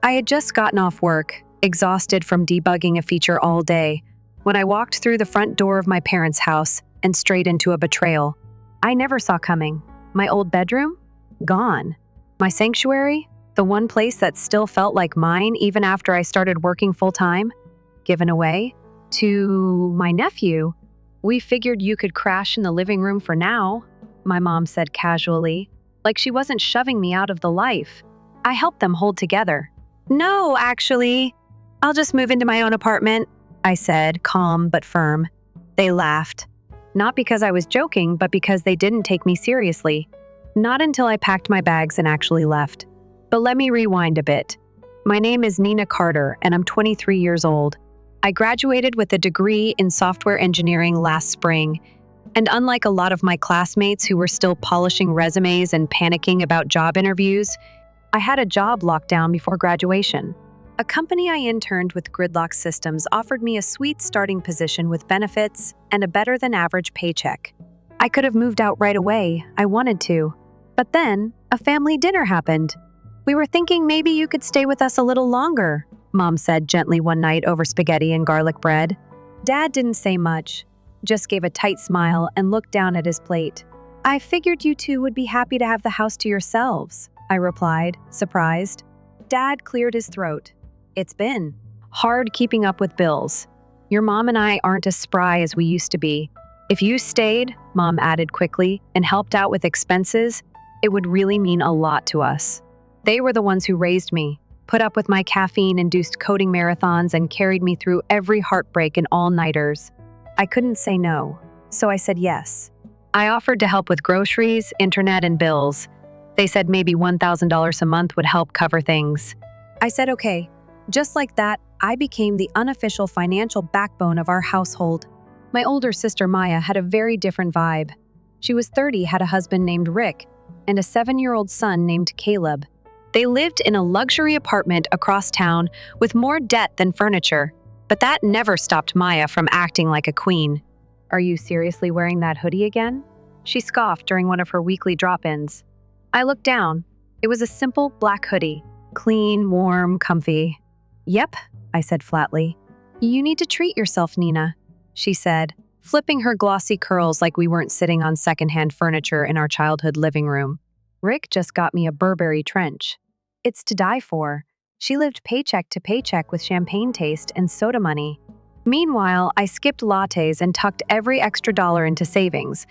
I had just gotten off work, exhausted from debugging a feature all day, when I walked through the front door of my parents' house and straight into a betrayal I never saw coming. My old bedroom? Gone. My sanctuary? The one place that still felt like mine even after I started working full-time? Given away? To my nephew. We figured you could crash in the living room for now, my mom said casually, like she wasn't shoving me out of the life. I helped them hold together. No, actually. I'll just move into my own apartment, I said, calm but firm. They laughed. Not because I was joking, but because they didn't take me seriously. Not until I packed my bags and actually left. But let me rewind a bit. My name is Nina Carter, and I'm 23 years old. I graduated with a degree in software engineering last spring, and unlike a lot of my classmates who were still polishing resumes and panicking about job interviews, I had a job locked down before graduation. A company I interned with Gridlock Systems offered me a sweet starting position with benefits and a better-than-average paycheck. I could have moved out right away, I wanted to. But then, a family dinner happened. We were thinking maybe you could stay with us a little longer, Mom said gently one night over spaghetti and garlic bread. Dad didn't say much, just gave a tight smile and looked down at his plate. I figured you two would be happy to have the house to yourselves, I replied, surprised. Dad cleared his throat. It's been hard keeping up with bills. Your mom and I aren't as spry as we used to be. If you stayed, Mom added quickly, and helped out with expenses, it would really mean a lot to us. They were the ones who raised me, put up with my caffeine-induced coding marathons, and carried me through every heartbreak and all-nighters. I couldn't say no, so I said yes. I offered to help with groceries, internet, and bills. They said maybe $1,000 a month would help cover things. I said okay. Just like that, I became the unofficial financial backbone of our household. My older sister Maya had a very different vibe. She was 30, had a husband named Rick, and a 7-year-old son named Caleb. They lived in a luxury apartment across town with more debt than furniture, but that never stopped Maya from acting like a queen. Are you seriously wearing that hoodie again? She scoffed during one of her weekly drop-ins. I looked down. It was a simple black hoodie, clean, warm, comfy. Yep, I said flatly. You need to treat yourself, Nina, she said, flipping her glossy curls like we weren't sitting on secondhand furniture in our childhood living room. Rick just got me a Burberry trench. It's to die for. She lived paycheck to paycheck with champagne taste and soda money. Meanwhile, I skipped lattes and tucked every extra dollar into savings.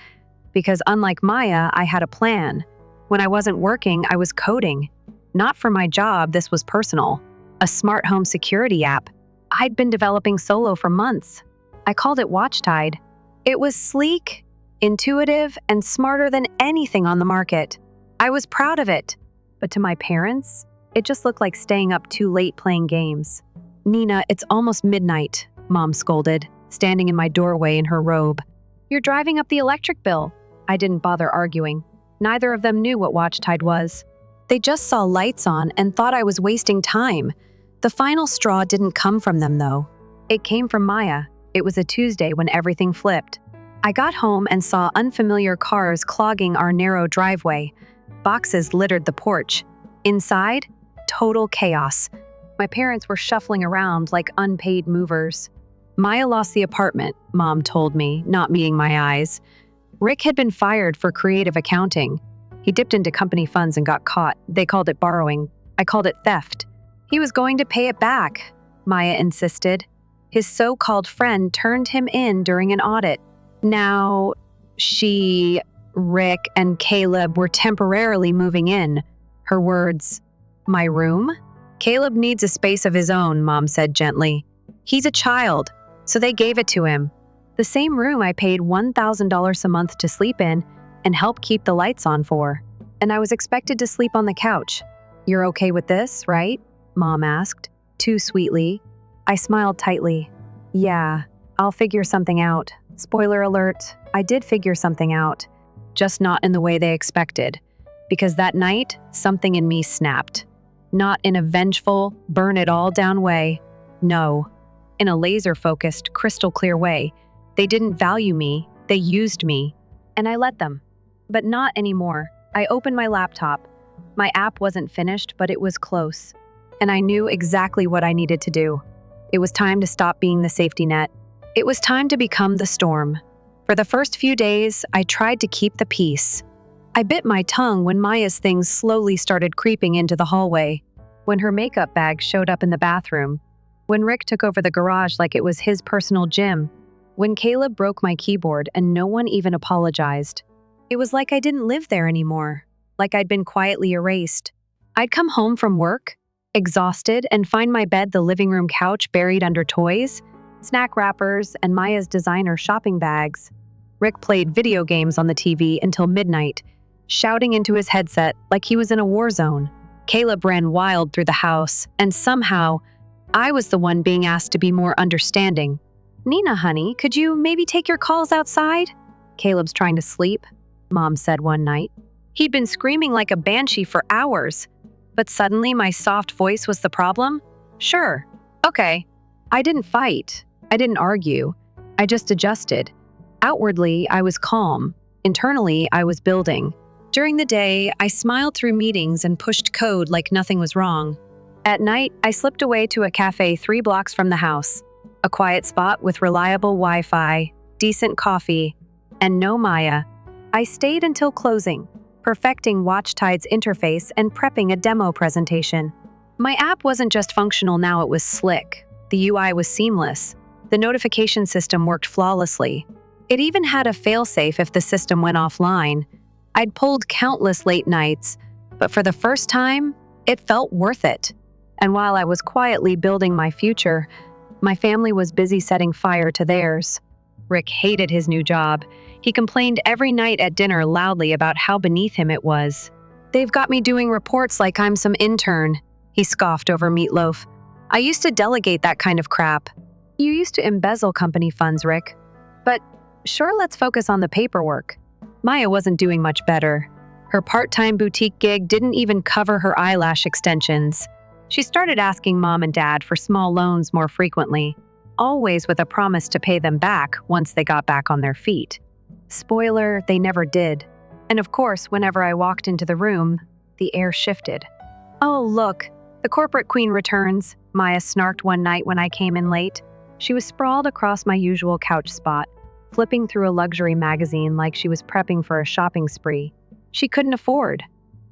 Because unlike Maya, I had a plan. When I wasn't working, I was coding. Not for my job, this was personal. A smart home security app. I'd been developing solo for months. I called it Watchtide. It was sleek, intuitive, and smarter than anything on the market. I was proud of it. But to my parents, it just looked like staying up too late playing games. Nina, it's almost midnight, Mom scolded, standing in my doorway in her robe. You're driving up the electric bill. I didn't bother arguing. Neither of them knew what Watchtide was. They just saw lights on and thought I was wasting time. The final straw didn't come from them, though. It came from Maya. It was a Tuesday when everything flipped. I got home and saw unfamiliar cars clogging our narrow driveway. Boxes littered the porch. Inside, total chaos. My parents were shuffling around like unpaid movers. Maya lost the apartment, Mom told me, not meeting my eyes. Rick had been fired for creative accounting. He dipped into company funds and got caught. They called it borrowing. I called it theft. He was going to pay it back, Maya insisted. His so-called friend turned him in during an audit. Now, Rick, and Caleb were temporarily moving in. Her words, my room? Caleb needs a space of his own, Mom said gently. He's a child, so they gave it to him. The same room I paid $1,000 a month to sleep in and help keep the lights on for. And I was expected to sleep on the couch. You're okay with this, right? Mom asked, too sweetly. I smiled tightly. Yeah, I'll figure something out. Spoiler alert, I did figure something out. Just not in the way they expected. Because that night, something in me snapped. Not in a vengeful, burn-it-all-down way. No. In a laser-focused, crystal-clear way. They didn't value me, they used me. And I let them. But not anymore. I opened my laptop. My app wasn't finished, but it was close. and I knew exactly what I needed to do. It was time to stop being the safety net. It was time to become the storm. For the first few days, I tried to keep the peace. I bit my tongue when Maya's things slowly started creeping into the hallway, when her makeup bag showed up in the bathroom, when Rick took over the garage like it was his personal gym, when Caleb broke my keyboard and no one even apologized. It was like I didn't live there anymore, like I'd been quietly erased. I'd come home from work, exhausted, and find my bed the living room couch buried under toys, snack wrappers, and Maya's designer shopping bags. Rick played video games on the TV until midnight, shouting into his headset like he was in a war zone. Caleb ran wild through the house, and somehow, I was the one being asked to be more understanding. "Nina, honey, could you maybe take your calls outside?" "Caleb's trying to sleep," Mom said one night. He'd been screaming like a banshee for hours, but suddenly my soft voice was the problem? "Sure. Okay." I didn't fight. I didn't argue. I just adjusted. Outwardly, I was calm. Internally, I was building. During the day, I smiled through meetings and pushed code like nothing was wrong. At night, I slipped away to a cafe 3 blocks from the house. A quiet spot with reliable Wi-Fi, decent coffee, and no Maya. I stayed until closing, perfecting WatchTide's interface and prepping a demo presentation. My app wasn't just functional now, it was slick. The UI was seamless. The notification system worked flawlessly. It even had a failsafe if the system went offline. I'd pulled countless late nights, but for the first time, it felt worth it. And while I was quietly building my future, my family was busy setting fire to theirs. Rick hated his new job. He complained every night at dinner loudly about how beneath him it was. "They've got me doing reports like I'm some intern," he scoffed over meatloaf. "I used to delegate that kind of crap." "You used to embezzle company funds, Rick. But sure, let's focus on the paperwork." Maya wasn't doing much better. Her part-time boutique gig didn't even cover her eyelash extensions. She started asking Mom and Dad for small loans more frequently, always with a promise to pay them back once they got back on their feet. Spoiler, they never did. And of course, whenever I walked into the room, the air shifted. "Oh, look, the corporate queen returns," Maya snarked one night when I came in late. She was sprawled across my usual couch spot, flipping through a luxury magazine like she was prepping for a shopping spree. She couldn't afford.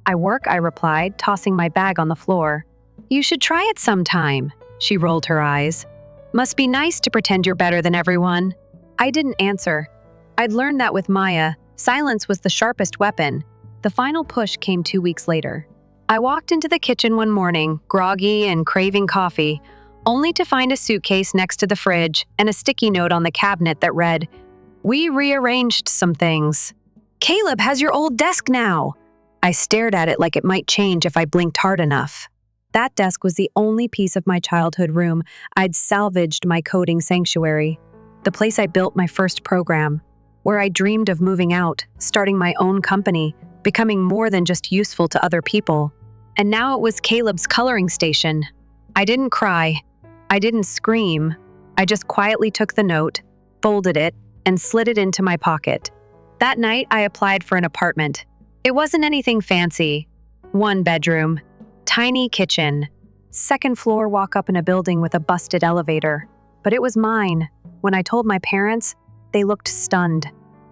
"I work," I replied, tossing my bag on the floor. "You should try it sometime," she rolled her eyes. "Must be nice to pretend you're better than everyone." I didn't answer. I'd learned that with Maya, silence was the sharpest weapon. The final push came 2 weeks later. I walked into the kitchen one morning, groggy and craving coffee, only to find a suitcase next to the fridge and a sticky note on the cabinet that read, "We rearranged some things. Caleb has your old desk now." I stared at it like it might change if I blinked hard enough. That desk was the only piece of my childhood room I'd salvaged my coding sanctuary. The place I built my first program, where I dreamed of moving out, starting my own company, becoming more than just useful to other people. And now it was Caleb's coloring station. I didn't cry. I didn't scream. I just quietly took the note, folded it, and slid it into my pocket. That night, I applied for an apartment. It wasn't anything fancy. 1 bedroom, tiny kitchen, 2nd floor walk up in a building with a busted elevator. But it was mine. When I told my parents, they looked stunned.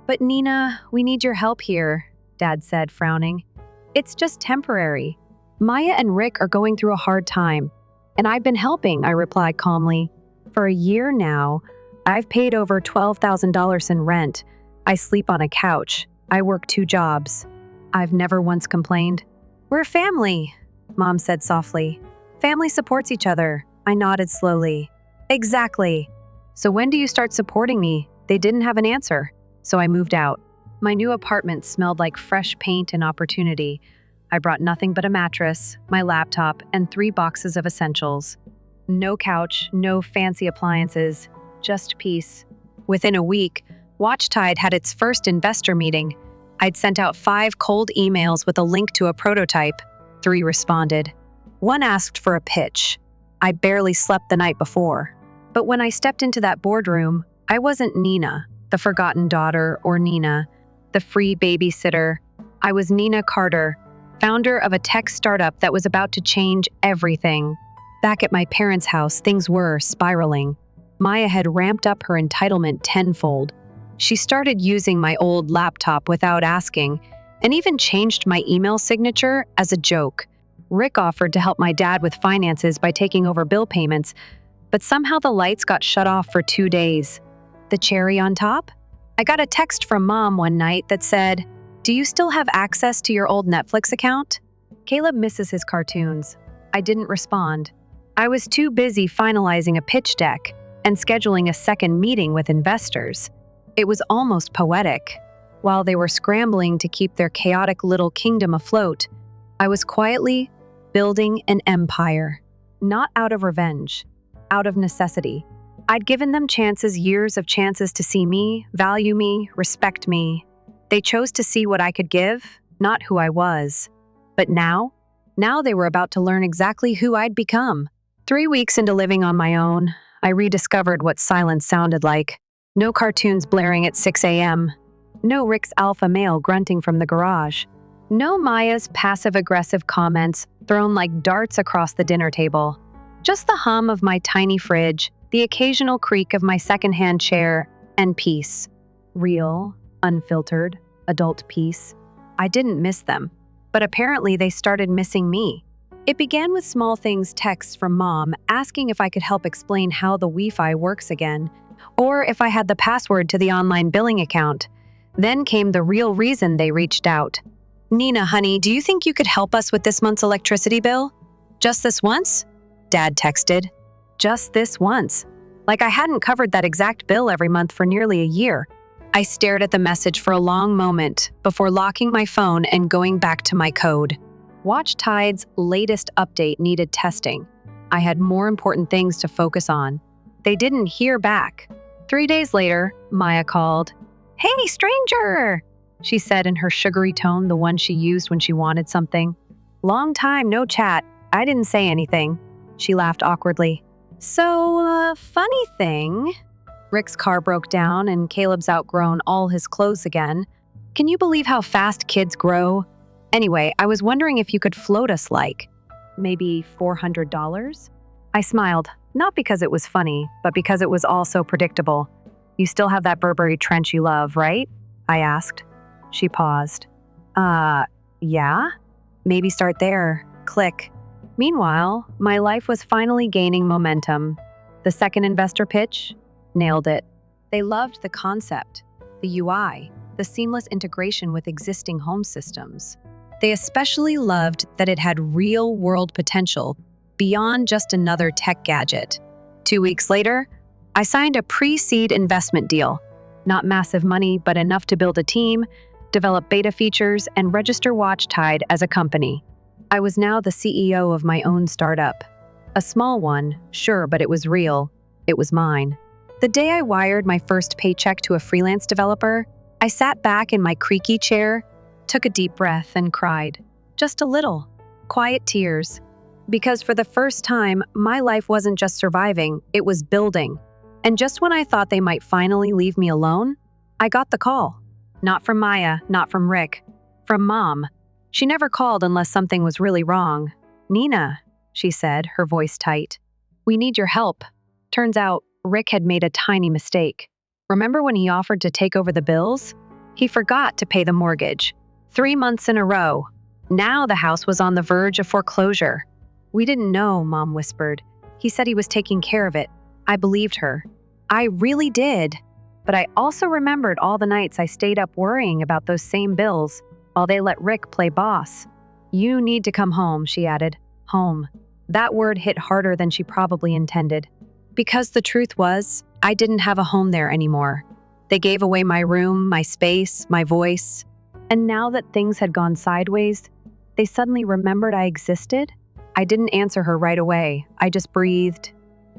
"But Nina, we need your help here," Dad said, frowning. "It's just temporary. Maya and Rick are going through a hard time. And I've been helping," I replied calmly. "For a year now, I've paid over $12,000 in rent. I sleep on a couch. I work 2 jobs. I've never once complained." "We're family," Mom said softly. "Family supports each other." I nodded slowly. "Exactly. So when do you start supporting me?" They didn't have an answer, so I moved out. My new apartment smelled like fresh paint and opportunity. I brought nothing but a mattress, my laptop, and 3 boxes of essentials. No couch, no fancy appliances, just peace. Within a week, WatchTide had its first investor meeting. I'd sent out 5 cold emails with a link to a prototype. 3 responded. 1 asked for a pitch. I barely slept the night before. But when I stepped into that boardroom, I wasn't Nina, the forgotten daughter, or Nina, the free babysitter. I was Nina Carter, founder of a tech startup that was about to change everything. Back at my parents' house, things were spiraling. Maya had ramped up her entitlement tenfold. She started using my old laptop without asking, and even changed my email signature as a joke. Rick offered to help my dad with finances by taking over bill payments, but somehow the lights got shut off for 2 days. The cherry on top? I got a text from Mom one night that said, "Do you still have access to your old Netflix account?" Caleb misses his cartoons. I didn't respond. I was too busy finalizing a pitch deck and scheduling a second meeting with investors. It was almost poetic. While they were scrambling to keep their chaotic little kingdom afloat, I was quietly building an empire. Not out of revenge, out of necessity. I'd given them chances, years of chances to see me, value me, respect me. They chose to see what I could give, not who I was. But now they were about to learn exactly who I'd become. 3 weeks into living on my own, I rediscovered what silence sounded like. No cartoons blaring at 6 a.m. No Rick's alpha male grunting from the garage. No Maya's passive-aggressive comments thrown like darts across the dinner table. Just the hum of my tiny fridge, the occasional creak of my secondhand chair, and peace. Real, unfiltered, adult peace. I didn't miss them, but apparently they started missing me. It began with small things, texts from Mom asking if I could help explain how the Wi-Fi works again, or if I had the password to the online billing account. Then came the real reason they reached out. "Nina, honey, do you think you could help us with this month's electricity bill?" "Just this once?" Dad texted. Just this once. Like I hadn't covered that exact bill every month for nearly a year. I stared at the message for a long moment before locking my phone and going back to my code. Watch Tide's latest update needed testing. I had more important things to focus on. They didn't hear back. 3 days later, Maya called. "Hey, stranger!" she said in her sugary tone, the one she used when she wanted something. "Long time, no chat." I didn't say anything. She laughed awkwardly. "So, funny thing. Rick's car broke down and Caleb's outgrown all his clothes again. Can you believe how fast kids grow? Anyway, I was wondering if you could float us like, maybe $400? I smiled, not because it was funny, but because it was all so predictable. "You still have that Burberry trench you love, right?" I asked. She paused. Yeah? Maybe start there. Click. Meanwhile, my life was finally gaining momentum. The second investor pitch? Nailed it. They loved the concept, the UI, the seamless integration with existing home systems. They especially loved that it had real-world potential beyond just another tech gadget. 2 weeks later, I signed a pre-seed investment deal. Not massive money, but enough to build a team, develop beta features, and register WatchTide as a company. I was now the CEO of my own startup. A small one, sure, but it was real. It was mine. The day I wired my first paycheck to a freelance developer, I sat back in my creaky chair, took a deep breath, and cried. Just a little. Quiet tears. Because for the first time, my life wasn't just surviving, it was building. And just when I thought they might finally leave me alone, I got the call. Not from Maya, not from Rick. From Mom. She never called unless something was really wrong. "Nina," she said, her voice tight. "We need your help." Turns out, Rick had made a tiny mistake. Remember when he offered to take over the bills? He forgot to pay the mortgage. 3 months in a row. Now the house was on the verge of foreclosure. "We didn't know," Mom whispered. "He said he was taking care of it." I believed her. I really did. But I also remembered all the nights I stayed up worrying about those same bills while they let Rick play boss. "You need to come home," she added. Home. That word hit harder than she probably intended. Because the truth was, I didn't have a home there anymore. They gave away my room, my space, my voice. And now that things had gone sideways, they suddenly remembered I existed. I didn't answer her right away. I just breathed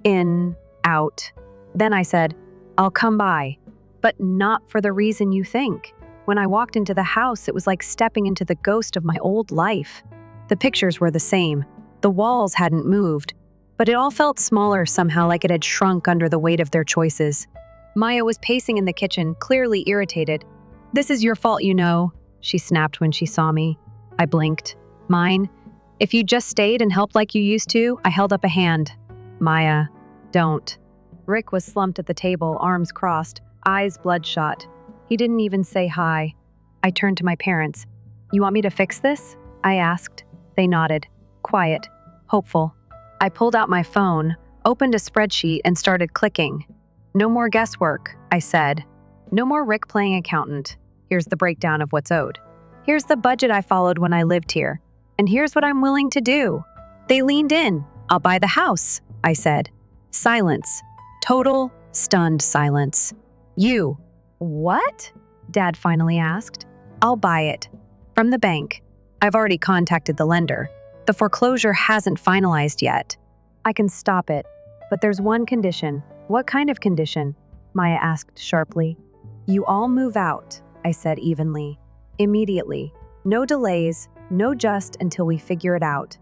in, out. Then I said, "I'll come by." But not for the reason you think. When I walked into the house, it was like stepping into the ghost of my old life. The pictures were the same. The walls hadn't moved. But it all felt smaller somehow, like it had shrunk under the weight of their choices. Maya was pacing in the kitchen, clearly irritated. "This is your fault, you know," she snapped when she saw me. I blinked. Mine? If you just stayed and helped like you used to, I held up a hand. Maya, don't. Rick was slumped at the table, arms crossed, eyes bloodshot. He didn't even say hi. I turned to my parents. You want me to fix this? I asked. They nodded. Quiet. Hopeful. I pulled out my phone, opened a spreadsheet, and started clicking. No more guesswork, I said. No more Rick playing accountant. Here's the breakdown of what's owed. Here's the budget I followed when I lived here. And here's what I'm willing to do. They leaned in. I'll buy the house, I said. Silence. Total, stunned silence. You. What? Dad finally asked. I'll buy it. From the bank. I've already contacted the lender. The foreclosure hasn't finalized yet. I can stop it. But there's one condition. What kind of condition? Maya asked sharply. You all move out, I said evenly. Immediately. No delays, no just until we figure it out.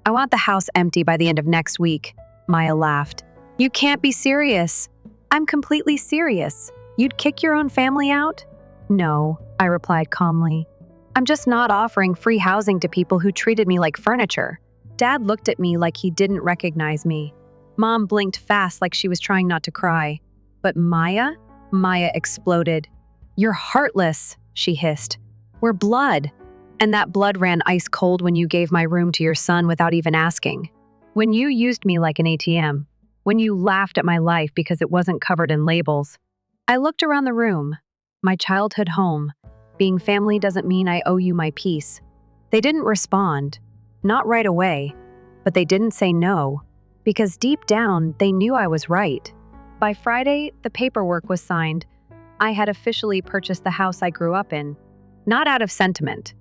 I want the house empty by the end of next week, Maya laughed. You can't be serious. I'm completely serious. You'd kick your own family out? No, I replied calmly. I'm just not offering free housing to people who treated me like furniture. Dad looked at me like he didn't recognize me. Mom blinked fast like she was trying not to cry. But Maya? Maya exploded. You're heartless, she hissed. We're blood. And that blood ran ice cold when you gave my room to your son without even asking. When you used me like an ATM. When you laughed at my life because it wasn't covered in labels. I looked around the room. My childhood home. Being family doesn't mean I owe you my peace. They didn't respond. Not right away. But they didn't say no. Because deep down, they knew I was right. By Friday, the paperwork was signed. I had officially purchased the house I grew up in. Not out of sentiment.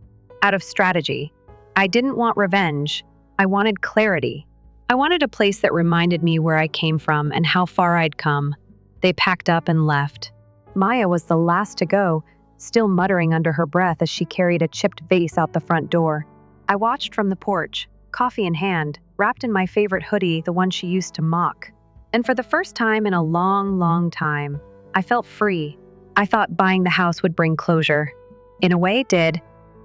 Out of strategy. I didn't want revenge. I wanted clarity. I wanted a place that reminded me where I came from and how far I'd come. They packed up and left. Maya was the last to go, still muttering under her breath as she carried a chipped vase out the front door. I watched from the porch, coffee in hand, wrapped in my favorite hoodie, the one she used to mock. And for the first time in a long, long time, I felt free. I thought buying the house would bring closure. In a way, it did.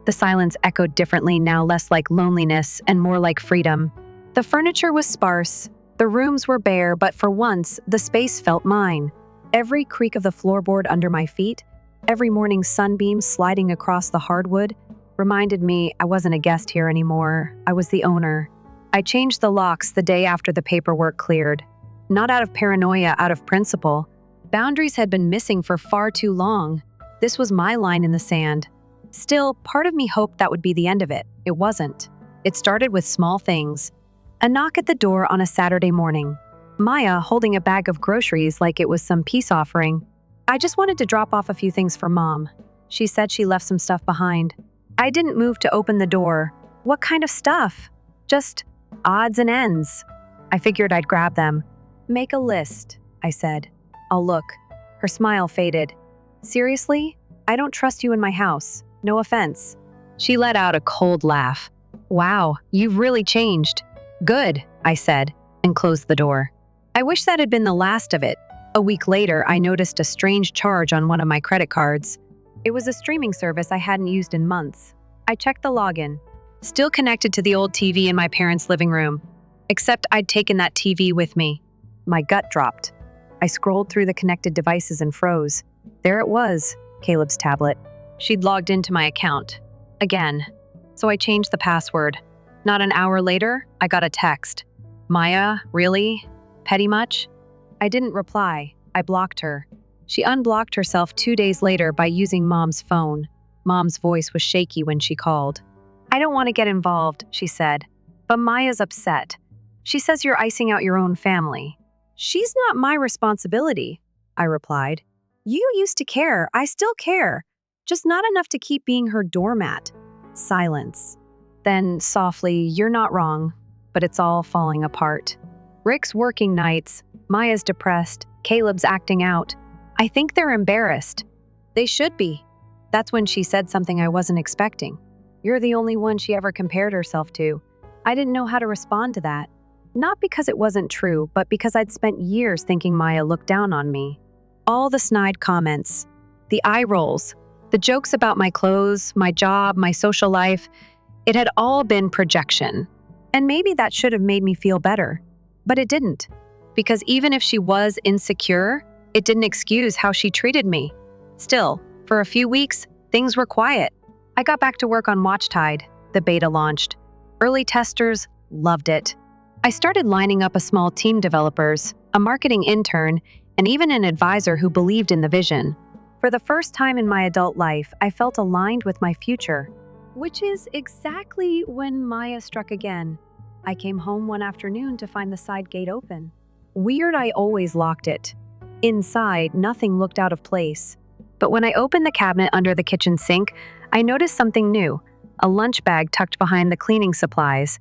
The silence echoed differently, now less like loneliness and more like freedom. The furniture was sparse. The rooms were bare, but for once, the space felt mine. Every creak of the floorboard under my feet, every morning sunbeam sliding across the hardwood, reminded me I wasn't a guest here anymore. I was the owner. I changed the locks the day after the paperwork cleared. Not out of paranoia, out of principle. Boundaries had been missing for far too long. This was my line in the sand. Still, part of me hoped that would be the end of it. It wasn't. It started with small things. A knock at the door on a Saturday morning. Maya holding a bag of groceries like it was some peace offering. I just wanted to drop off a few things for Mom. She said she left some stuff behind. I didn't move to open the door. What kind of stuff? Just odds and ends. I figured I'd grab them. Make a list, I said. I'll look. Her smile faded. Seriously? I don't trust you in my house. No offense. She let out a cold laugh. Wow, you've really changed. Good, I said, and closed the door. I wish that had been the last of it. A week later, I noticed a strange charge on one of my credit cards. It was a streaming service I hadn't used in months. I checked the login. Still connected to the old TV in my parents' living room. Except I'd taken that TV with me. My gut dropped. I scrolled through the connected devices and froze. There it was, Caleb's tablet. She'd logged into my account. Again. So I changed the password. Not an hour later, I got a text. Maya, really? Petty much? I didn't reply. I blocked her. She unblocked herself 2 days later by using Mom's phone. Mom's voice was shaky when she called. I don't want to get involved, she said. But Maya's upset. She says you're icing out your own family. She's not my responsibility, I replied. You used to care. I still care. Just not enough to keep being her doormat. Silence. Then, softly, you're not wrong, but it's all falling apart. Rick's working nights, Maya's depressed, Caleb's acting out. I think they're embarrassed. They should be. That's when she said something I wasn't expecting. You're the only one she ever compared herself to. I didn't know how to respond to that. Not because it wasn't true, but because I'd spent years thinking Maya looked down on me. All the snide comments, the eye rolls, the jokes about my clothes, my job, my social life. It had all been projection. And maybe that should have made me feel better. But it didn't. Because even if she was insecure, it didn't excuse how she treated me. Still, for a few weeks, things were quiet. I got back to work on Watchtide. The beta launched. Early testers loved it. I started lining up a small team developers, a marketing intern, and even an advisor who believed in the vision. For the first time in my adult life, I felt aligned with my future. Which is exactly when Maya struck again. I came home one afternoon to find the side gate open. Weird, I always locked it. Inside, nothing looked out of place. But when I opened the cabinet under the kitchen sink, I noticed something new, a lunch bag tucked behind the cleaning supplies.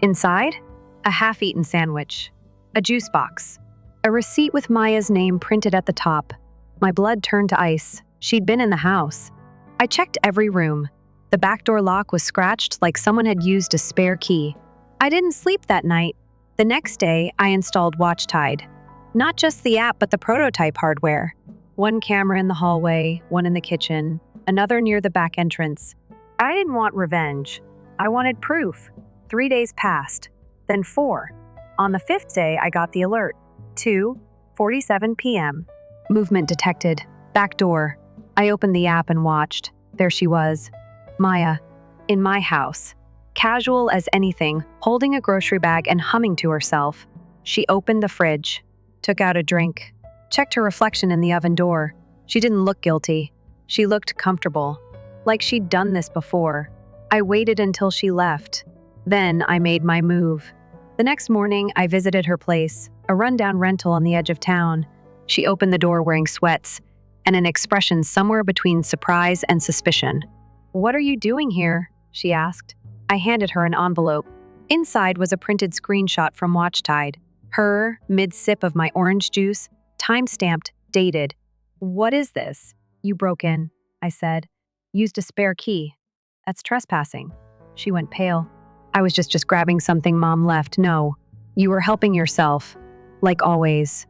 Inside, a half-eaten sandwich, a juice box, a receipt with Maya's name printed at the top. My blood turned to ice. She'd been in the house. I checked every room. The back door lock was scratched like someone had used a spare key. I didn't sleep that night. The next day, I installed Watchtide. Not just the app, but the prototype hardware. One camera in the hallway, one in the kitchen, another near the back entrance. I didn't want revenge. I wanted proof. 3 days passed, then 4. On the 5th day, I got the alert. 2:47 p.m. Movement detected. Back door. I opened the app and watched. There she was. Maya. In my house. Casual as anything, holding a grocery bag and humming to herself. She opened the fridge, took out a drink, checked her reflection in the oven door. She didn't look guilty. She looked comfortable, like she'd done this before. I waited until she left. Then I made my move. The next morning, I visited her place, a rundown rental on the edge of town. She opened the door wearing sweats and an expression somewhere between surprise and suspicion. "What are you doing here?" she asked. I handed her an envelope. Inside was a printed screenshot from Watchtide. Her, mid-sip of my orange juice, time-stamped, dated. "What is this?" "You broke in," I said. "Used a spare key. That's trespassing." She went pale. "I was just grabbing something Mom left." "No, you were helping yourself. Like always."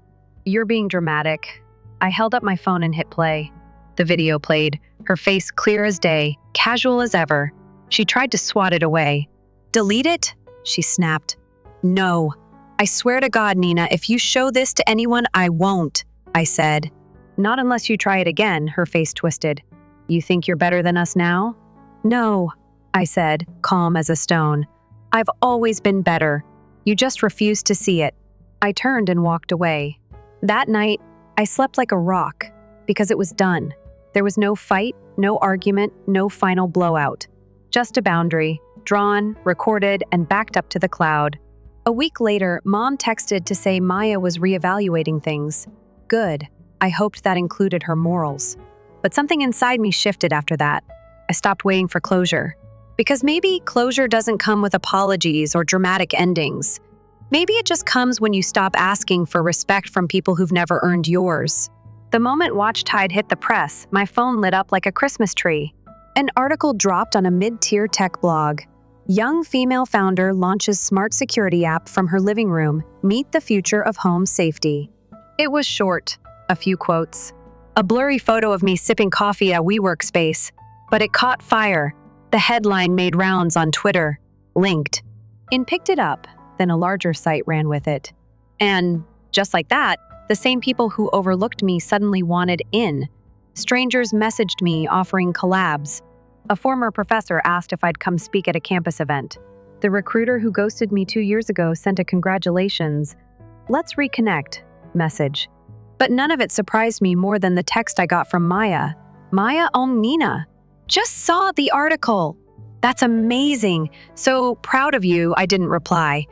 "You're being dramatic." I held up my phone and hit play. The video played, her face clear as day, casual as ever. She tried to swat it away. "Delete it?" she snapped. "No. I swear to God, Nina, if you show this to anyone, I won't," I said. "Not unless you try it again," her face twisted. "You think you're better than us now?" "No," I said, calm as a stone. "I've always been better. You just refuse to see it." I turned and walked away. That night, I slept like a rock, because it was done. There was no fight, no argument, no final blowout. Just a boundary, drawn, recorded, and backed up to the cloud. A week later, Mom texted to say Maya was reevaluating things. Good. I hoped that included her morals. But something inside me shifted after that. I stopped waiting for closure. Because maybe closure doesn't come with apologies or dramatic endings. Maybe it just comes when you stop asking for respect from people who've never earned yours. The moment Watchtide hit the press, my phone lit up like a Christmas tree. An article dropped on a mid-tier tech blog. Young female founder launches smart security app from her living room. Meet the future of home safety. It was short, a few quotes. A blurry photo of me sipping coffee at a WeWork space. But it caught fire. The headline made rounds on Twitter. Linked. In picked it up, then a larger site ran with it. And just like that, the same people who overlooked me suddenly wanted in. Strangers messaged me offering collabs. A former professor asked if I'd come speak at a campus event. The recruiter who ghosted me 2 years ago sent a congratulations, "Let's reconnect" message. But none of it surprised me more than the text I got from Maya. "Maya, Nina. Just saw the article. That's amazing. So proud of you," I didn't reply.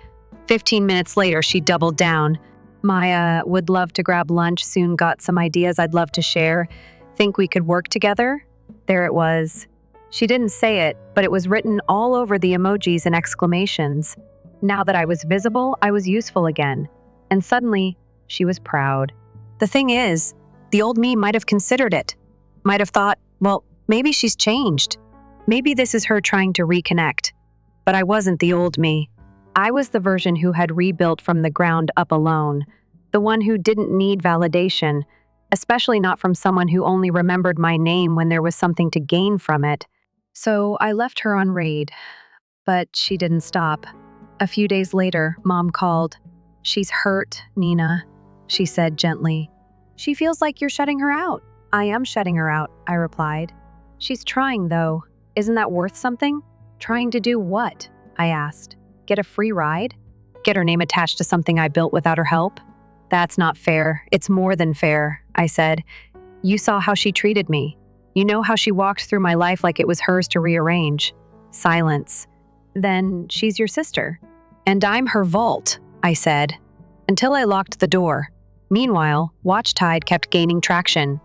15 minutes later, she doubled down. "Maya, would love to grab lunch soon, got some ideas I'd love to share. Think we could work together?" There it was. She didn't say it, but it was written all over the emojis and exclamations. Now that I was visible, I was useful again. And suddenly, she was proud. The thing is, the old me might have considered it. Might have thought, well, maybe she's changed. Maybe this is her trying to reconnect. But I wasn't the old me. I was the version who had rebuilt from the ground up alone. The one who didn't need validation, especially not from someone who only remembered my name when there was something to gain from it. So I left her on read. But she didn't stop. A few days later, Mom called. "She's hurt, Nina," she said gently. "She feels like you're shutting her out." "I am shutting her out," I replied. "She's trying, though. Isn't that worth something?" "Trying to do what?" I asked. "Get a free ride? Get her name attached to something I built without her help?" "That's not fair. It's more than fair," I said. "You saw how she treated me. You know how she walked through my life like it was hers to rearrange." Silence. "Then she's your sister." "And I'm her vault," I said, until I locked the door. Meanwhile, Watch Tide kept gaining traction.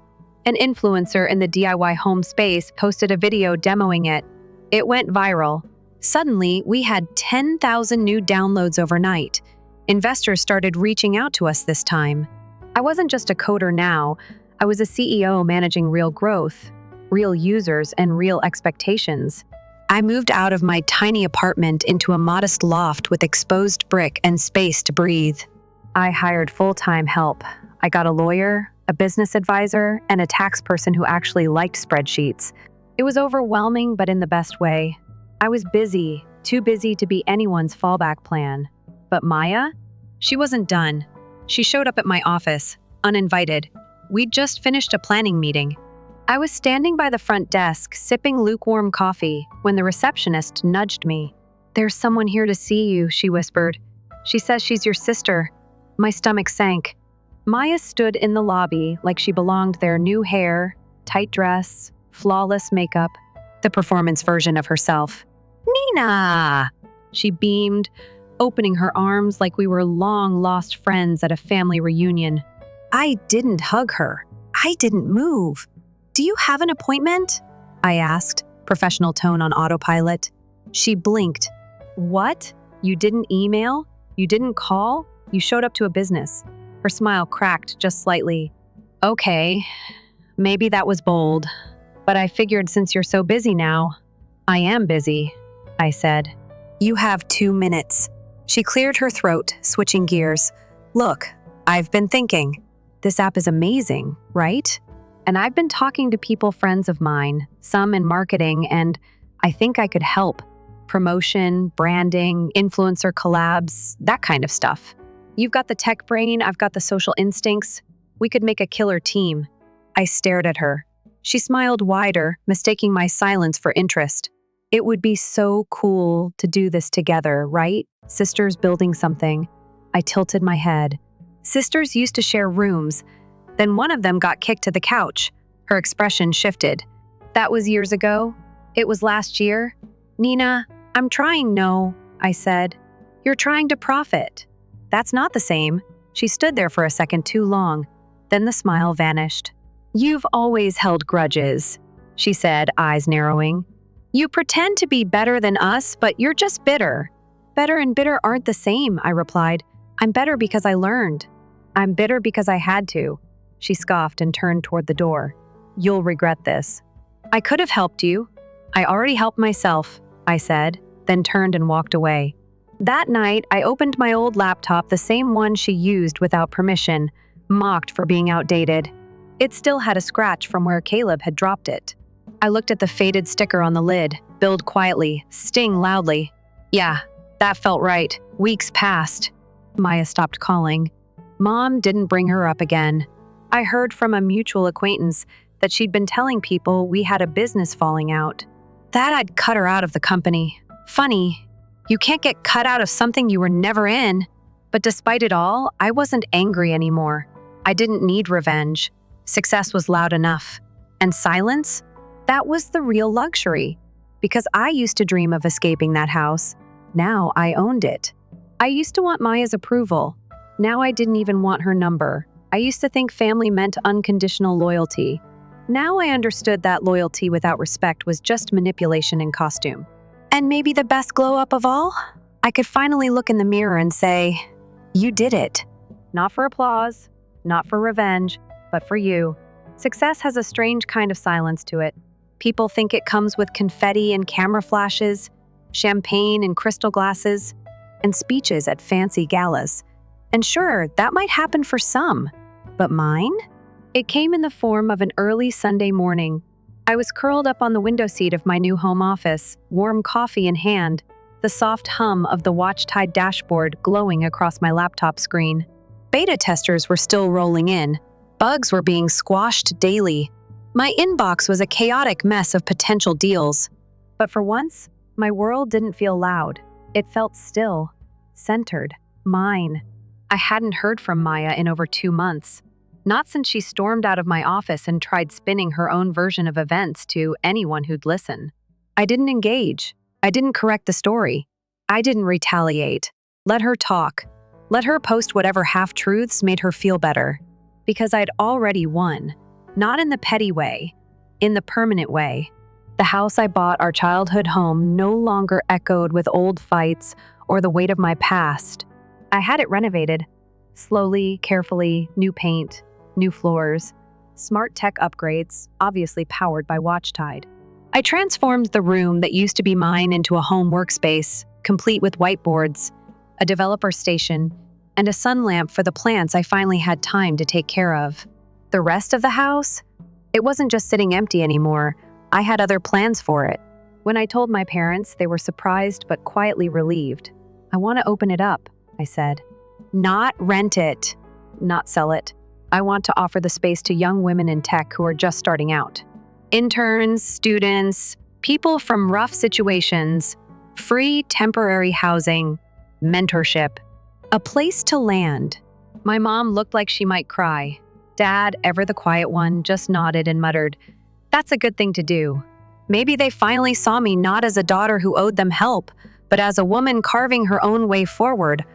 An influencer in the DIY home space posted a video demoing it. It went viral. Suddenly, we had 10,000 new downloads overnight. Investors started reaching out to us this time. I wasn't just a coder now. I was a CEO managing real growth, real users, and real expectations. I moved out of my tiny apartment into a modest loft with exposed brick and space to breathe. I hired full-time help. I got a lawyer, a business advisor, and a tax person who actually liked spreadsheets. It was overwhelming, but in the best way. I was busy, too busy to be anyone's fallback plan. But Maya? She wasn't done. She showed up at my office, uninvited. We'd just finished a planning meeting. I was standing by the front desk, sipping lukewarm coffee, when the receptionist nudged me. "There's someone here to see you," she whispered. "She says she's your sister." My stomach sank. Maya stood in the lobby like she belonged there, new hair, tight dress, flawless makeup, the performance version of herself. "Nina!" She beamed, opening her arms like we were long-lost friends at a family reunion. I didn't hug her. I didn't move. "Do you have an appointment?" I asked, professional tone on autopilot. She blinked. "What? You didn't email? You didn't call? You showed up to a business." Her smile cracked just slightly. "Okay, maybe that was bold, but I figured since you're so busy now." "I am busy," I said. "You have 2 minutes." She cleared her throat, switching gears. "Look, I've been thinking. This app is amazing, right? And I've been talking to people friends of mine, some in marketing, and I think I could help. Promotion, branding, influencer collabs, that kind of stuff. You've got the tech brain, I've got the social instincts. We could make a killer team." I stared at her. She smiled wider, mistaking my silence for interest. "It would be so cool to do this together, right? Sisters building something." I tilted my head. Sisters used to share rooms. Then one of them got kicked to the couch. Her expression shifted. "That was years ago. It was last year." "Nina, I'm trying." "No," I said. "You're trying to profit." "That's not the same." She stood there for a second too long. Then the smile vanished. "You've always held grudges," she said, eyes narrowing. "You pretend to be better than us, but you're just bitter." "Better and bitter aren't the same," I replied. "I'm better because I learned. I'm bitter because I had to." She scoffed and turned toward the door. "You'll regret this." "I could have helped you." "I already helped myself," I said, then turned and walked away. That night, I opened my old laptop, the same one she used without permission, mocked for being outdated. It still had a scratch from where Caleb had dropped it. I looked at the faded sticker on the lid, build quietly, sting loudly. Yeah, that felt right. Weeks passed. Maya stopped calling. Mom didn't bring her up again. I heard from a mutual acquaintance that she'd been telling people we had a business falling out. That I'd cut her out of the company. Funny, you can't get cut out of something you were never in. But despite it all, I wasn't angry anymore. I didn't need revenge. Success was loud enough. And silence? That was the real luxury. Because I used to dream of escaping that house. Now I owned it. I used to want Maya's approval. Now I didn't even want her number. I used to think family meant unconditional loyalty. Now I understood that loyalty without respect was just manipulation in costume. And maybe the best glow-up of all? I could finally look in the mirror and say, you did it. Not for applause, not for revenge, but for you. Success has a strange kind of silence to it. People think it comes with confetti and camera flashes, champagne and crystal glasses, and speeches at fancy galas. And sure, that might happen for some. But mine? It came in the form of an early Sunday morning. I was curled up on the window seat of my new home office, warm coffee in hand, the soft hum of the watch-tied dashboard glowing across my laptop screen. Beta testers were still rolling in. Bugs were being squashed daily. My inbox was a chaotic mess of potential deals. But for once, my world didn't feel loud. It felt still, centered, mine. I hadn't heard from Maya in over 2 months. Not since she stormed out of my office and tried spinning her own version of events to anyone who'd listen. I didn't engage. I didn't correct the story. I didn't retaliate. Let her talk. Let her post whatever half-truths made her feel better. Because I'd already won. Not in the petty way, in the permanent way. The house I bought, our childhood home, no longer echoed with old fights or the weight of my past. I had it renovated. Slowly, carefully, new paint, new floors, smart tech upgrades, obviously powered by WatchTide. I transformed the room that used to be mine into a home workspace, complete with whiteboards, a developer station, and a sun lamp for the plants I finally had time to take care of. The rest of the house? It wasn't just sitting empty anymore. I had other plans for it. When I told my parents, they were surprised but quietly relieved. I want to open it up, I said. Not rent it. Not sell it. I want to offer the space to young women in tech who are just starting out. Interns, students, people from rough situations, free temporary housing, mentorship. A place to land. My mom looked like she might cry. Dad, ever the quiet one, just nodded and muttered, "That's a good thing to do." Maybe they finally saw me not as a daughter who owed them help, but as a woman carving her own way forward,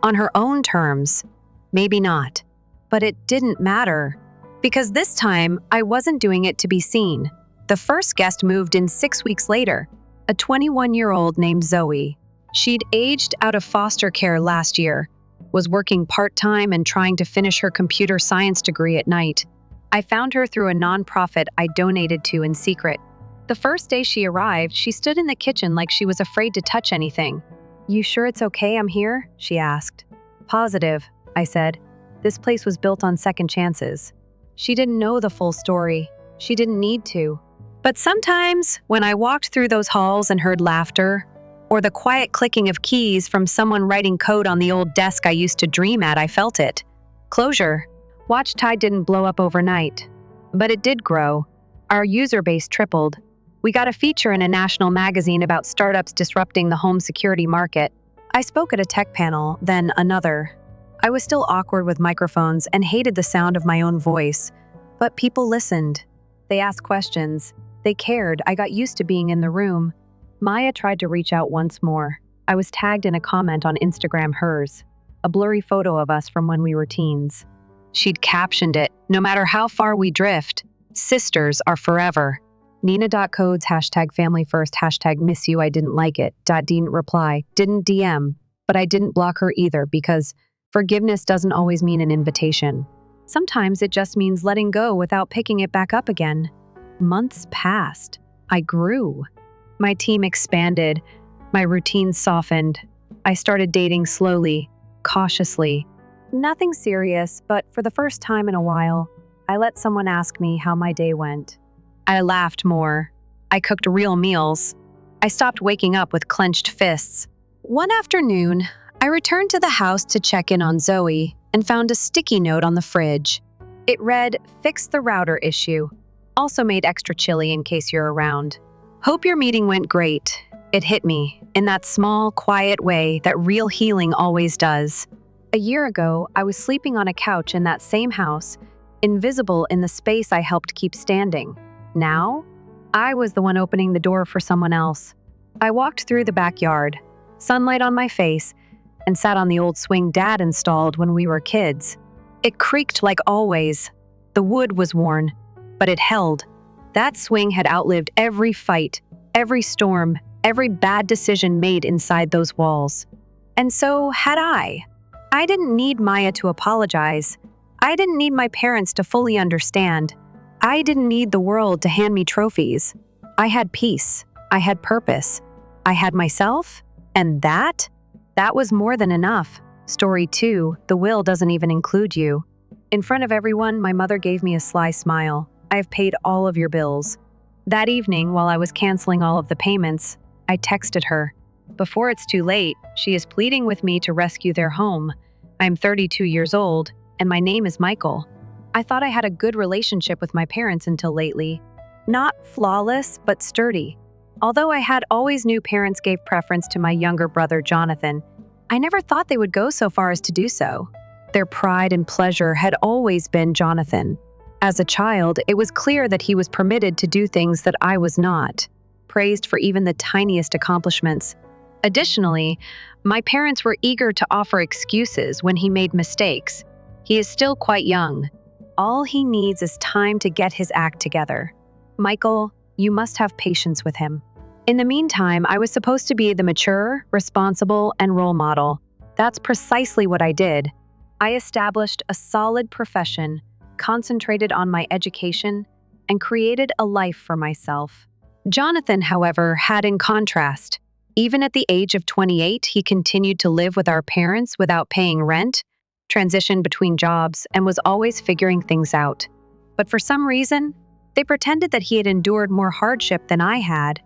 on her own terms. Maybe not. But it didn't matter. Because this time, I wasn't doing it to be seen. The first guest moved in 6 weeks later, a 21-year-old named Zoe. She'd aged out of foster care last year, was working part-time and trying to finish her computer science degree at night. I found her through a nonprofit I donated to in secret. The first day she arrived, she stood in the kitchen like she was afraid to touch anything. "You sure it's okay I'm here?" she asked. "Positive," I said. This place was built on second chances. She didn't know the full story. She didn't need to. But sometimes, when I walked through those halls and heard laughter, or the quiet clicking of keys from someone writing code on the old desk I used to dream at, I felt it. Closure. WatchTide didn't blow up overnight. But it did grow. Our user base tripled. We got a feature in a national magazine about startups disrupting the home security market. I spoke at a tech panel, then another. I was still awkward with microphones and hated the sound of my own voice. But people listened. They asked questions. They cared. I got used to being in the room. Maya tried to reach out once more. I was tagged in a comment on Instagram, hers. A blurry photo of us from when we were teens. She'd captioned it, "No matter how far we drift, sisters are forever." Nina.codes, #family first, #miss you, I didn't like it. Didn't reply, didn't DM, but I didn't block her either because forgiveness doesn't always mean an invitation. Sometimes it just means letting go without picking it back up again. Months passed. I grew. My team expanded. My routine softened. I started dating slowly, cautiously. Nothing serious, but for the first time in a while, I let someone ask me how my day went. I laughed more. I cooked real meals. I stopped waking up with clenched fists. One afternoon, I returned to the house to check in on Zoe and found a sticky note on the fridge. It read, "Fix the router issue. Also made extra chilly in case you're around. Hope your meeting went great." It hit me in that small, quiet way that real healing always does. A year ago, I was sleeping on a couch in that same house, invisible in the space I helped keep standing. Now, I was the one opening the door for someone else. I walked through the backyard, sunlight on my face, and sat on the old swing Dad installed when we were kids. It creaked like always. The wood was worn, but it held. That swing had outlived every fight, every storm, every bad decision made inside those walls. And so had I. I didn't need Maya to apologize. I didn't need my parents to fully understand. I didn't need the world to hand me trophies. I had peace. I had purpose. I had myself, and that was more than enough. Story 2, the will doesn't even include you. In front of everyone, my mother gave me a sly smile. "I have paid all of your bills." That evening, while I was canceling all of the payments, I texted her, Before it's too late, she is pleading with me to rescue their home. I'm 32 years old, and my name is Michael. I thought I had a good relationship with my parents until lately. Not flawless, but sturdy. Although I had always knew parents gave preference to my younger brother, Jonathan, I never thought they would go so far as to do so. Their pride and pleasure had always been Jonathan. As a child, it was clear that he was permitted to do things that I was not, praised for even the tiniest accomplishments. Additionally, my parents were eager to offer excuses when he made mistakes. He is still quite young. All he needs is time to get his act together. Michael, you must have patience with him. In the meantime, I was supposed to be the mature, responsible, and role model. That's precisely what I did. I established a solid profession, concentrated on my education, and created a life for myself. Jonathan, however, had in contrast. Even at the age of 28, he continued to live with our parents without paying rent, transitioned between jobs, and was always figuring things out. But for some reason, they pretended that he had endured more hardship than I had.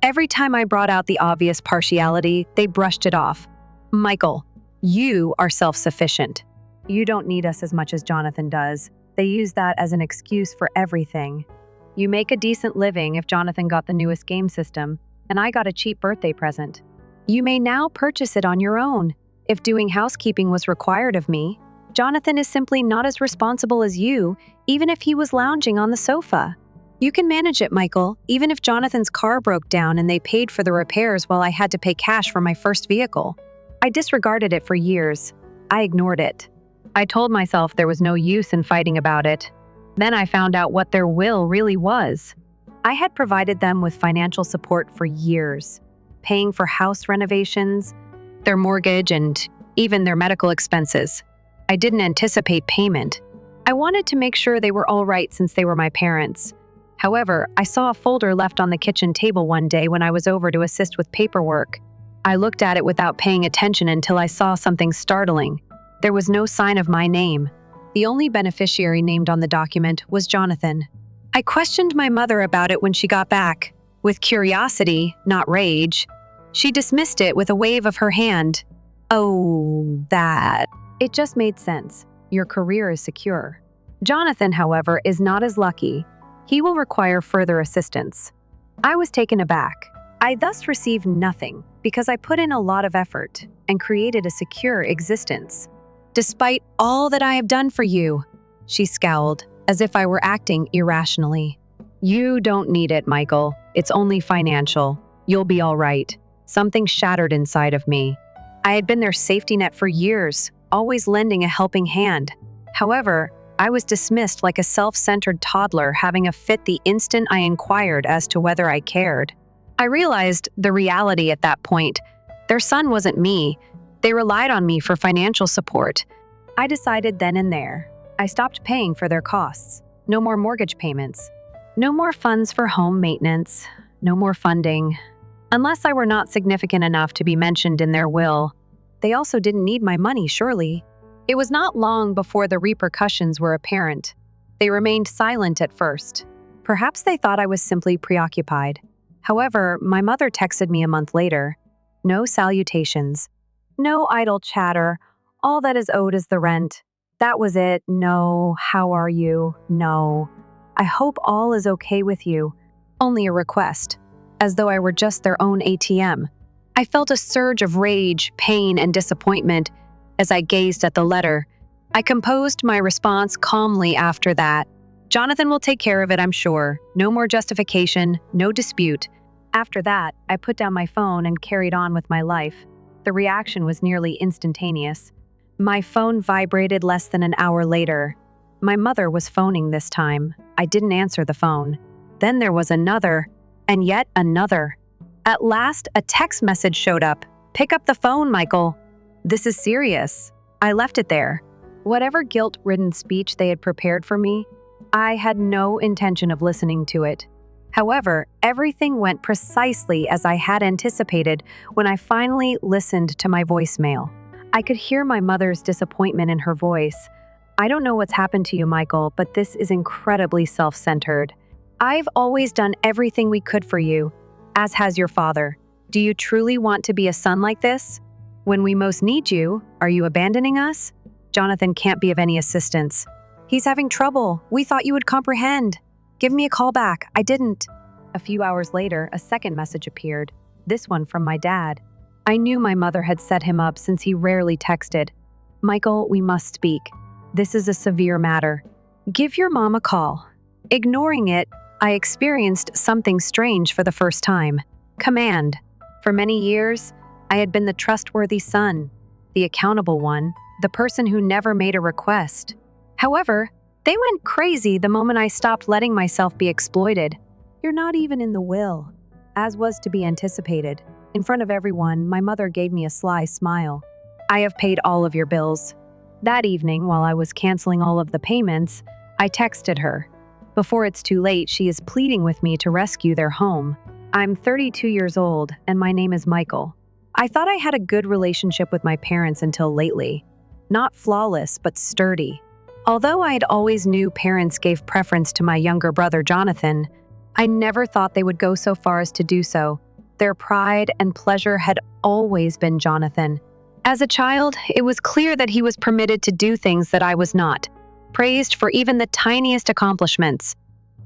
Every time I brought out the obvious partiality, they brushed it off. Michael, you are self-sufficient. You don't need us as much as Jonathan does. They use that as an excuse for everything. You make a decent living if Jonathan got the newest game system, and I got a cheap birthday present. You may now purchase it on your own. If doing housekeeping was required of me, Jonathan is simply not as responsible as you, even if he was lounging on the sofa. You can manage it, Michael, even if Jonathan's car broke down and they paid for the repairs while I had to pay cash for my first vehicle. I disregarded it for years. I ignored it. I told myself there was no use in fighting about it. Then I found out what their will really was. I had provided them with financial support for years, paying for house renovations, their mortgage, and even their medical expenses. I didn't anticipate payment. I wanted to make sure they were all right since they were my parents. However, I saw a folder left on the kitchen table one day when I was over to assist with paperwork. I looked at it without paying attention until I saw something startling. There was no sign of my name. The only beneficiary named on the document was Jonathan. I questioned my mother about it when she got back. With curiosity, not rage, she dismissed it with a wave of her hand. Oh, that. It just made sense. Your career is secure. Jonathan, however, is not as lucky. He will require further assistance. I was taken aback. I thus received nothing because I put in a lot of effort and created a secure existence. Despite all that I have done for you, she scowled, as if I were acting irrationally. You don't need it, Michael. It's only financial. You'll be all right. Something shattered inside of me. I had been their safety net for years, always lending a helping hand. However, I was dismissed like a self-centered toddler having a fit the instant I inquired as to whether I cared. I realized the reality at that point. Their son wasn't me. They relied on me for financial support. I decided then and there. I stopped paying for their costs. No more mortgage payments. No more funds for home maintenance. No more funding. Unless I were not significant enough to be mentioned in their will. They also didn't need my money, surely. It was not long before the repercussions were apparent. They remained silent at first. Perhaps they thought I was simply preoccupied. However, my mother texted me a month later. No salutations. No idle chatter. All that is owed is the rent. That was it. No. How are you? No. I hope all is okay with you. Only a request. As though I were just their own ATM. I felt a surge of rage, pain, and disappointment as I gazed at the letter. I composed my response calmly after that. Jonathan will take care of it, I'm sure. No more justification, no dispute. After that, I put down my phone and carried on with my life. The reaction was nearly instantaneous. My phone vibrated less than an hour later. My mother was phoning this time. I didn't answer the phone. Then there was another, and yet another. At last, a text message showed up. Pick up the phone, Michael. This is serious. I left it there. Whatever guilt-ridden speech they had prepared for me, I had no intention of listening to it. However, everything went precisely as I had anticipated when I finally listened to my voicemail. I could hear my mother's disappointment in her voice. I don't know what's happened to you, Michael, but this is incredibly self-centered. I've always done everything we could for you, as has your father. Do you truly want to be a son like this? When we most need you, are you abandoning us? Jonathan can't be of any assistance. He's having trouble. We thought you would comprehend. Give me a call back. I didn't. A few hours later, a second message appeared, this one from my dad. I knew my mother had set him up since he rarely texted. Michael, we must speak. This is a severe matter. Give your mom a call. Ignoring it, I experienced something strange for the first time. Command. For many years, I had been the trustworthy son, the accountable one, the person who never made a request. However, they went crazy the moment I stopped letting myself be exploited. You're not even in the will. As was to be anticipated, in front of everyone, my mother gave me a sly smile. I have paid all of your bills. That evening, while I was canceling all of the payments, I texted her. Before it's too late, she is pleading with me to rescue their home. I'm 32 years old, and my name is Michael. I thought I had a good relationship with my parents until lately. Not flawless, but sturdy. Although I had always knew parents gave preference to my younger brother, Jonathan, I never thought they would go so far as to do so. Their pride and pleasure had always been Jonathan. As a child, it was clear that he was permitted to do things that I was not, praised for even the tiniest accomplishments.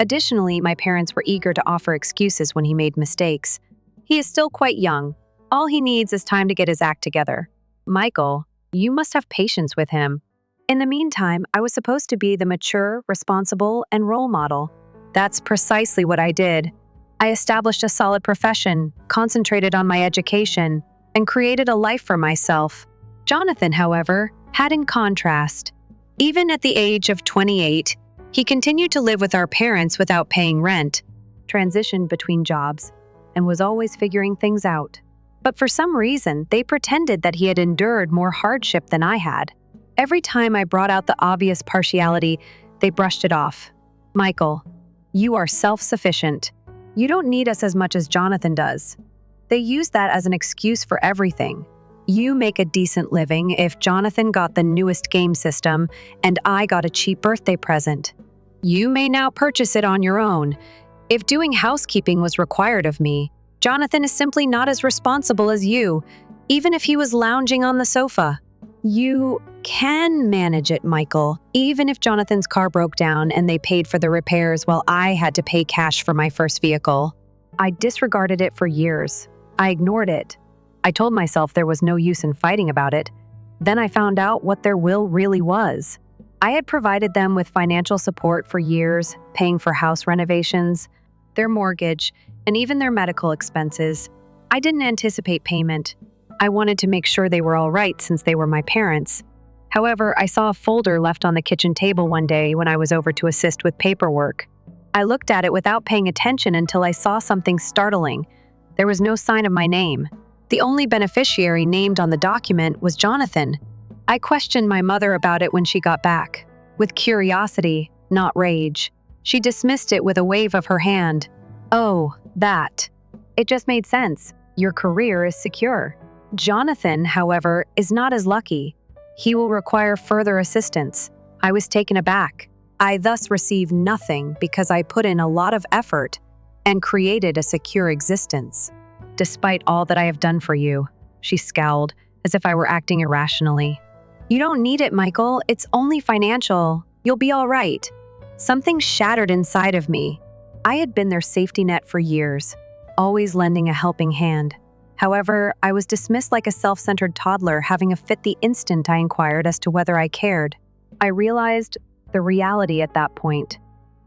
Additionally, my parents were eager to offer excuses when he made mistakes. He is still quite young. All he needs is time to get his act together. Michael, you must have patience with him. In the meantime, I was supposed to be the mature, responsible, and role model. That's precisely what I did. I established a solid profession, concentrated on my education, and created a life for myself. Jonathan, however, had in contrast. Even at the age of 28, he continued to live with our parents without paying rent, transitioned between jobs, and was always figuring things out. But for some reason, they pretended that he had endured more hardship than I had. Every time I brought out the obvious partiality, they brushed it off. Michael, you are self-sufficient. You don't need us as much as Jonathan does. They use that as an excuse for everything. You make a decent living if Jonathan got the newest game system and I got a cheap birthday present. You may now purchase it on your own. If doing housekeeping was required of me, Jonathan is simply not as responsible as you, even if he was lounging on the sofa. You can manage it, Michael, even if Jonathan's car broke down and they paid for the repairs while I had to pay cash for my first vehicle. I disregarded it for years. I ignored it. I told myself there was no use in fighting about it. Then I found out what their will really was. I had provided them with financial support for years, paying for house renovations, their mortgage, and even their medical expenses. I didn't anticipate payment. I wanted to make sure they were all right since they were my parents. However, I saw a folder left on the kitchen table one day when I was over to assist with paperwork. I looked at it without paying attention until I saw something startling. There was no sign of my name. The only beneficiary named on the document was Jonathan. I questioned my mother about it when she got back, with curiosity, not rage. She dismissed it with a wave of her hand. Oh, that. It just made sense. Your career is secure. Jonathan, however, is not as lucky. He will require further assistance. I was taken aback. I thus received nothing because I put in a lot of effort and created a secure existence. Despite all that I have done for you, she scowled, as if I were acting irrationally. You don't need it, Michael. It's only financial. You'll be all right. Something shattered inside of me. I had been their safety net for years, always lending a helping hand. However, I was dismissed like a self-centered toddler having a fit the instant I inquired as to whether I cared. I realized the reality at that point.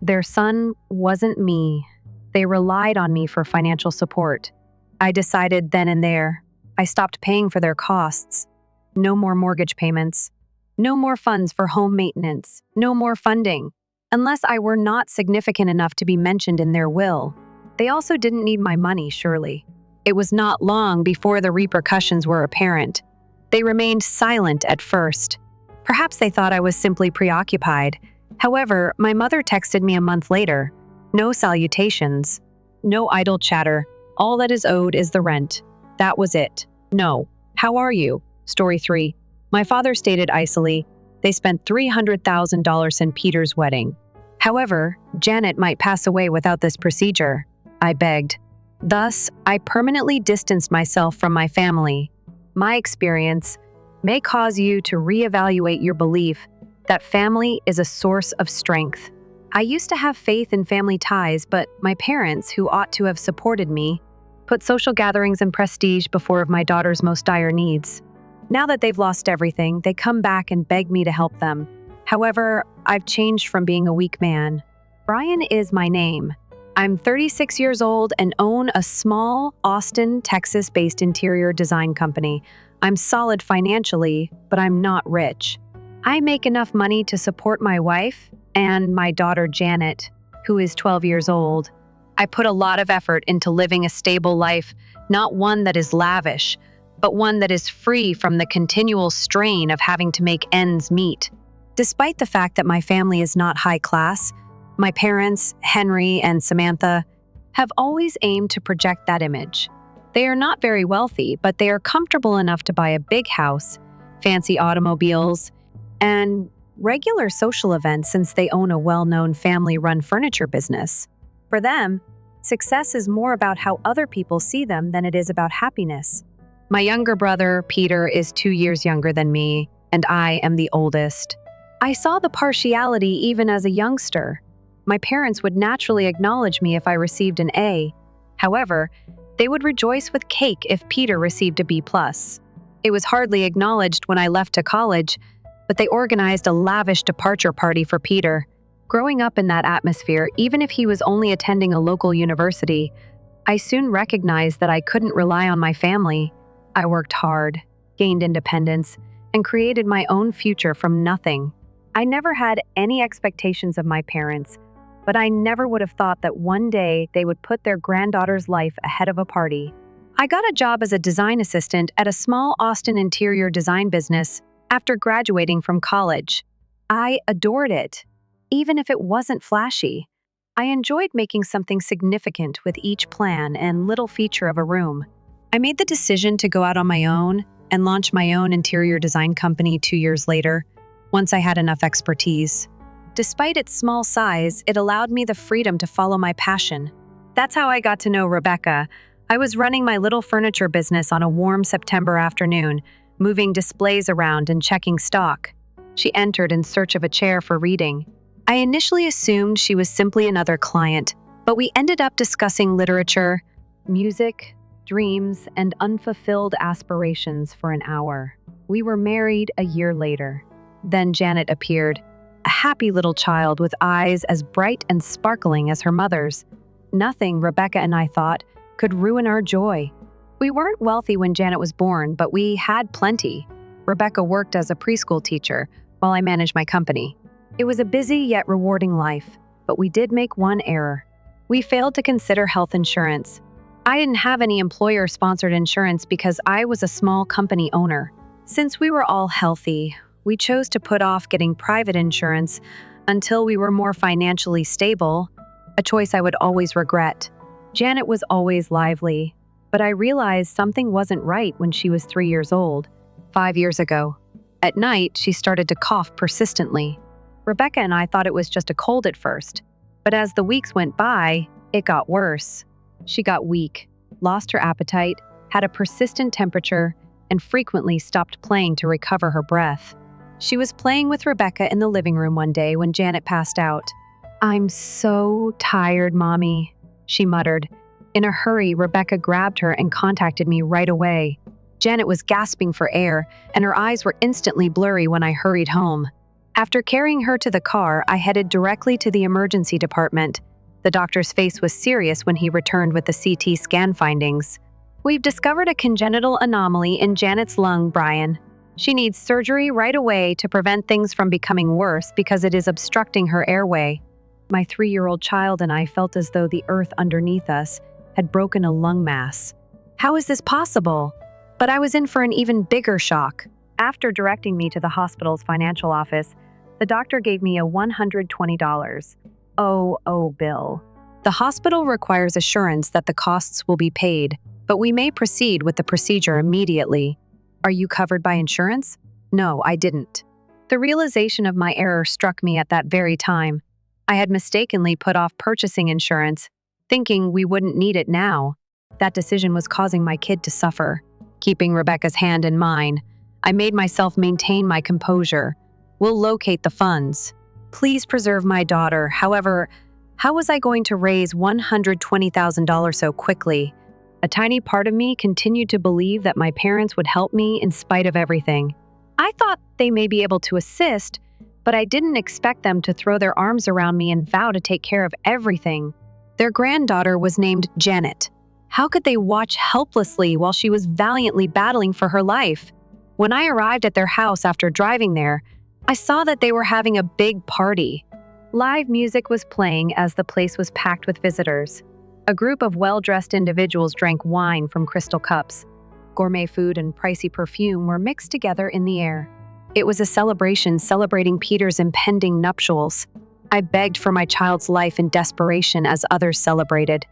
Their son wasn't me. They relied on me for financial support. I decided then and there. I stopped paying for their costs. No more mortgage payments. No more funds for home maintenance. No more funding. Unless I were not significant enough to be mentioned in their will. They also didn't need my money, surely. It was not long before the repercussions were apparent. They remained silent at first. Perhaps they thought I was simply preoccupied. However, my mother texted me a month later. No salutations. No idle chatter. All that is owed is the rent. That was it. No. How are you? Story 3. My father stated icily, they spent $300,000 in Peter's wedding. However, Janet might pass away without this procedure. I begged. Thus, I permanently distanced myself from my family. My experience may cause you to reevaluate your belief that family is a source of strength. I used to have faith in family ties, but my parents, who ought to have supported me, put social gatherings and prestige before my daughter's most dire needs. Now that they've lost everything, they come back and beg me to help them. However, I've changed from being a weak man. Brian is my name. I'm 36 years old and own a small, Austin, Texas-based interior design company. I'm solid financially, but I'm not rich. I make enough money to support my wife and my daughter Janet, who is 12 years old. I put a lot of effort into living a stable life, not one that is lavish, but one that is free from the continual strain of having to make ends meet. Despite the fact that my family is not high class, my parents, Henry and Samantha, have always aimed to project that image. They are not very wealthy, but they are comfortable enough to buy a big house, fancy automobiles, and regular social events since they own a well-known family-run furniture business. For them, success is more about how other people see them than it is about happiness. My younger brother, Peter, is 2 years younger than me, and I am the oldest. I saw the partiality even as a youngster. My parents would naturally acknowledge me if I received an A. However, they would rejoice with cake if Peter received a B+. It was hardly acknowledged when I left to college, but they organized a lavish departure party for Peter. Growing up in that atmosphere, even if he was only attending a local university, I soon recognized that I couldn't rely on my family. I worked hard, gained independence, and created my own future from nothing. I never had any expectations of my parents, but I never would have thought that one day they would put their granddaughter's life ahead of a party. I got a job as a design assistant at a small Austin interior design business after graduating from college. I adored it, even if it wasn't flashy. I enjoyed making something significant with each plan and little feature of a room. I made the decision to go out on my own and launch my own interior design company 2 years later, once I had enough expertise. Despite its small size, it allowed me the freedom to follow my passion. That's how I got to know Rebecca. I was running my little furniture business on a warm September afternoon, moving displays around and checking stock. She entered in search of a chair for reading. I initially assumed she was simply another client, but we ended up discussing literature, music, dreams, and unfulfilled aspirations for an hour. We were married a year later. Then Janet appeared, a happy little child with eyes as bright and sparkling as her mother's. Nothing, Rebecca and I thought, could ruin our joy. We weren't wealthy when Janet was born, but we had plenty. Rebecca worked as a preschool teacher while I managed my company. It was a busy yet rewarding life, but we did make one error. We failed to consider health insurance. I didn't have any employer-sponsored insurance because I was a small company owner. Since we were all healthy, we chose to put off getting private insurance until we were more financially stable, a choice I would always regret. Janet was always lively, but I realized something wasn't right when she was 3 years old, 5 years ago. At night, she started to cough persistently. Rebecca and I thought it was just a cold at first, but as the weeks went by, it got worse. She got weak, lost her appetite, had a persistent temperature, and frequently stopped playing to recover her breath. She was playing with Rebecca in the living room one day when Janet passed out. "I'm so tired, Mommy," she muttered. In a hurry, Rebecca grabbed her and contacted me right away. Janet was gasping for air, and her eyes were instantly blurry when I hurried home. After carrying her to the car, I headed directly to the emergency department. The doctor's face was serious when he returned with the CT scan findings. "We've discovered a congenital anomaly in Janet's lung, Brian. She needs surgery right away to prevent things from becoming worse because it is obstructing her airway." My 3-year-old child and I felt as though the earth underneath us had broken a lung mass. How is this possible? But I was in for an even bigger shock. After directing me to the hospital's financial office, the doctor gave me a $120 bill. The hospital requires assurance that the costs will be paid, but we may proceed with the procedure immediately. "Are you covered by insurance?" No, I didn't. The realization of my error struck me at that very time. I had mistakenly put off purchasing insurance, thinking we wouldn't need it now. That decision was causing my kid to suffer. Keeping Rebecca's hand in mine, I made myself maintain my composure. We'll locate the funds. Please preserve my daughter. However, how was I going to raise $120,000 so quickly? A tiny part of me continued to believe that my parents would help me in spite of everything. I thought they may be able to assist, but I didn't expect them to throw their arms around me and vow to take care of everything. Their granddaughter was named Janet. How could they watch helplessly while she was valiantly battling for her life? When I arrived at their house after driving there, I saw that they were having a big party. Live music was playing as the place was packed with visitors. A group of well-dressed individuals drank wine from crystal cups. Gourmet food and pricey perfume were mixed together in the air. It was a celebration celebrating Peter's impending nuptials. I begged for my child's life in desperation as others celebrated.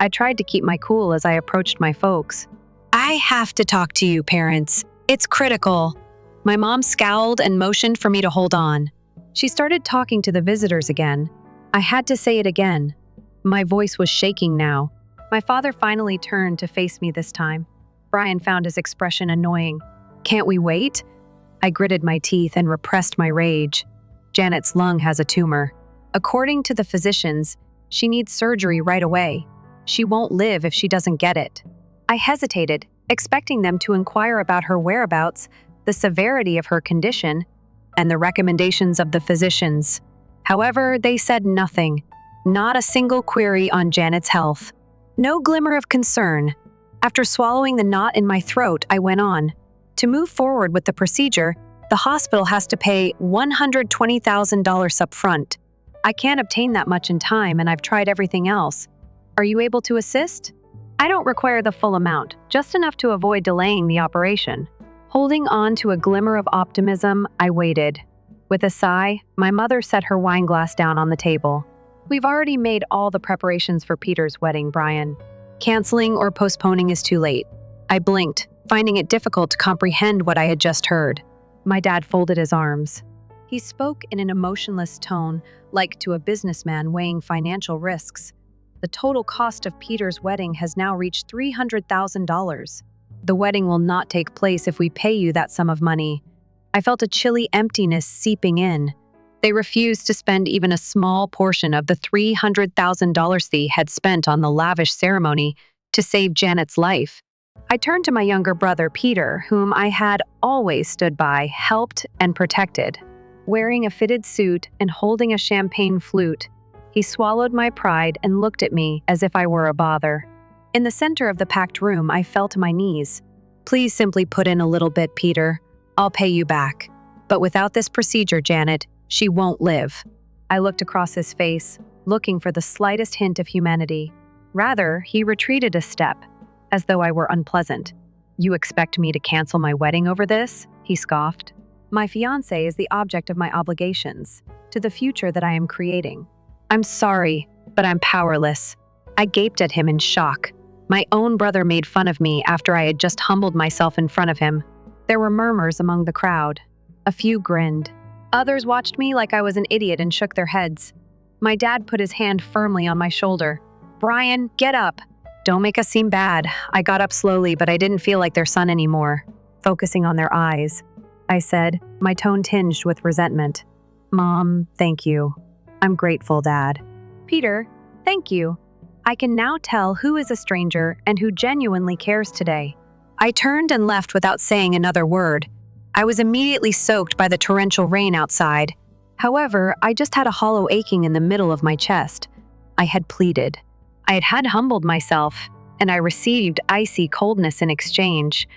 I tried to keep my cool as I approached my folks. "I have to talk to you, parents. It's critical." My mom scowled and motioned for me to hold on. She started talking to the visitors again. I had to say it again. My voice was shaking now. My father finally turned to face me this time. Brian found his expression annoying. "Can't we wait?" I gritted my teeth and repressed my rage. "Janet's lung has a tumor. According to the physicians, she needs surgery right away. She won't live if she doesn't get it." I hesitated, expecting them to inquire about her whereabouts, the severity of her condition, and the recommendations of the physicians. However, they said nothing. Not a single query on Janet's health. No glimmer of concern. After swallowing the knot in my throat, I went on. To move forward with the procedure, the hospital has to pay $120,000 up front. I can't obtain that much in time, and I've tried everything else. Are you able to assist? I don't require the full amount, just enough to avoid delaying the operation. Holding on to a glimmer of optimism, I waited. With a sigh, my mother set her wine glass down on the table. "We've already made all the preparations for Peter's wedding, Brian. Canceling or postponing is too late." I blinked, finding it difficult to comprehend what I had just heard. My dad folded his arms. He spoke in an emotionless tone, like to a businessman weighing financial risks. "The total cost of Peter's wedding has now reached $300,000. The wedding will not take place if we pay you that sum of money." I felt a chilly emptiness seeping in. They refused to spend even a small portion of the $300,000 they had spent on the lavish ceremony to save Janet's life. I turned to my younger brother, Peter, whom I had always stood by, helped, and protected. Wearing a fitted suit and holding a champagne flute, he swallowed my pride and looked at me as if I were a bother. In the center of the packed room, I fell to my knees. "Please simply put in a little bit, Peter. I'll pay you back. But without this procedure, Janet, she won't live." I looked across his face, looking for the slightest hint of humanity. Rather, he retreated a step, as though I were unpleasant. "You expect me to cancel my wedding over this?" he scoffed. "My fiancé is the object of my obligations, to the future that I am creating. I'm sorry, but I'm powerless." I gaped at him in shock. My own brother made fun of me after I had just humbled myself in front of him. There were murmurs among the crowd. A few grinned. Others watched me like I was an idiot and shook their heads. My dad put his hand firmly on my shoulder. "Brian, get up. Don't make us seem bad." I got up slowly, but I didn't feel like their son anymore. Focusing on their eyes, I said, my tone tinged with resentment. "Mom, thank you. I'm grateful, Dad." "Peter, thank you. I can now tell who is a stranger and who genuinely cares today." I turned and left without saying another word. I was immediately soaked by the torrential rain outside. However, I just had a hollow aching in the middle of my chest. I had pleaded. I had humbled myself, and I received icy coldness in exchange.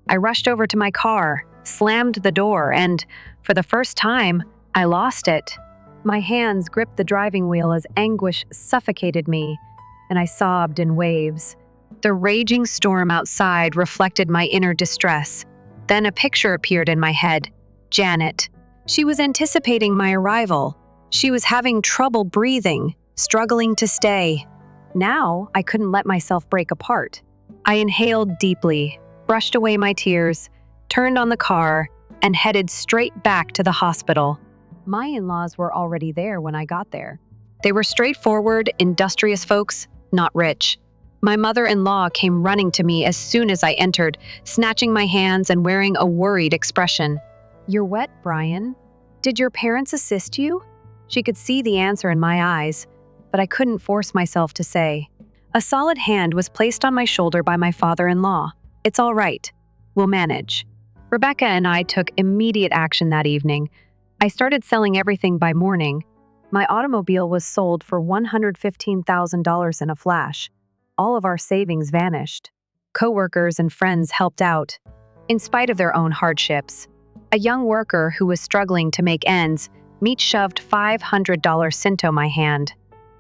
I rushed over to my car, slammed the door, and, for the first time, I lost it. My hands gripped the driving wheel as anguish suffocated me, and I sobbed in waves. The raging storm outside reflected my inner distress. Then a picture appeared in my head. Janet. She was anticipating my arrival. She was having trouble breathing, struggling to stay. Now, I couldn't let myself break apart. I inhaled deeply, brushed away my tears, turned on the car, and headed straight back to the hospital. My in-laws were already there when I got there. They were straightforward, industrious folks, not rich. My mother-in-law came running to me as soon as I entered, snatching my hands and wearing a worried expression. "You're wet, Brian. Did your parents assist you?" She could see the answer in my eyes, but I couldn't force myself to say. A solid hand was placed on my shoulder by my father-in-law. "It's all right. We'll manage." Rebecca and I took immediate action that evening. I started selling everything by morning. My automobile was sold for $115,000 in a flash. All of our savings vanished. Coworkers and friends helped out, in spite of their own hardships. A young worker who was struggling to make ends shoved $500 into my hand.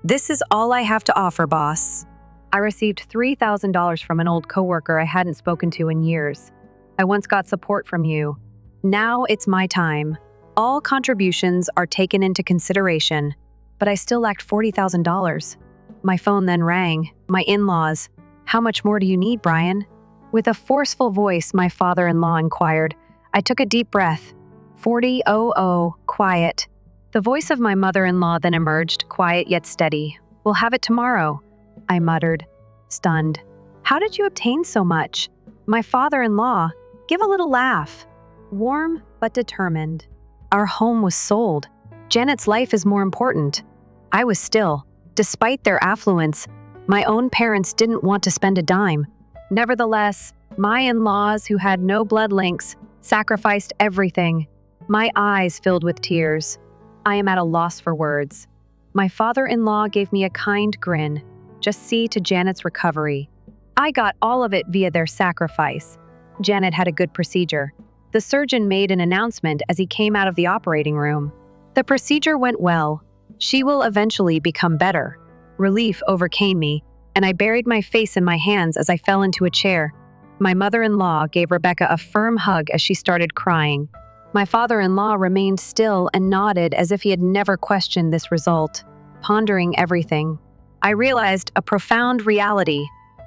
"This is all I have to offer, boss." I received $3,000 from an old coworker I hadn't spoken to in years. "I once got support from you. Now it's my time." All contributions are taken into consideration, but I still lacked $40,000. My phone then rang. My in-laws. "How much more do you need, Brian?" With a forceful voice, my father-in-law inquired. I took a deep breath. 40,000, quiet. The voice of my mother-in-law then emerged, quiet yet steady. "We'll have it tomorrow," I muttered, stunned. "How did you obtain so much?" My father-in-law gave a little laugh, warm but determined. "Our home was sold. Janet's life is more important." I was still. Despite their affluence, my own parents didn't want to spend a dime. Nevertheless, my in-laws, who had no blood links, sacrificed everything. My eyes filled with tears. I am at a loss for words. My father-in-law gave me a kind grin. "Just see to Janet's recovery." I got all of it via their sacrifice. Janet had a good procedure. The surgeon made an announcement as he came out of the operating room. "The procedure went well. She will eventually become better." Relief overcame me, and I buried my face in my hands as I fell into a chair. My mother-in-law gave Rebecca a firm hug as she started crying. My father-in-law remained still and nodded as if he had never questioned this result. Pondering everything, I realized a profound reality.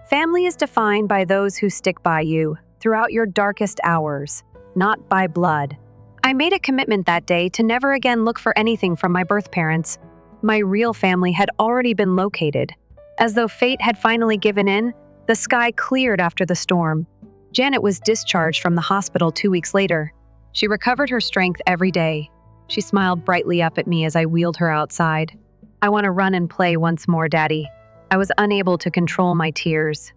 Family is defined by those who stick by you throughout your darkest hours, not by blood. I made a commitment that day to never again look for anything from my birth parents. My real family had already been located. As though fate had finally given in, the sky cleared after the storm. Janet was discharged from the hospital 2 weeks later. She recovered her strength every day. She smiled brightly up at me as I wheeled her outside. "I want to run and play once more, Daddy." I was unable to control my tears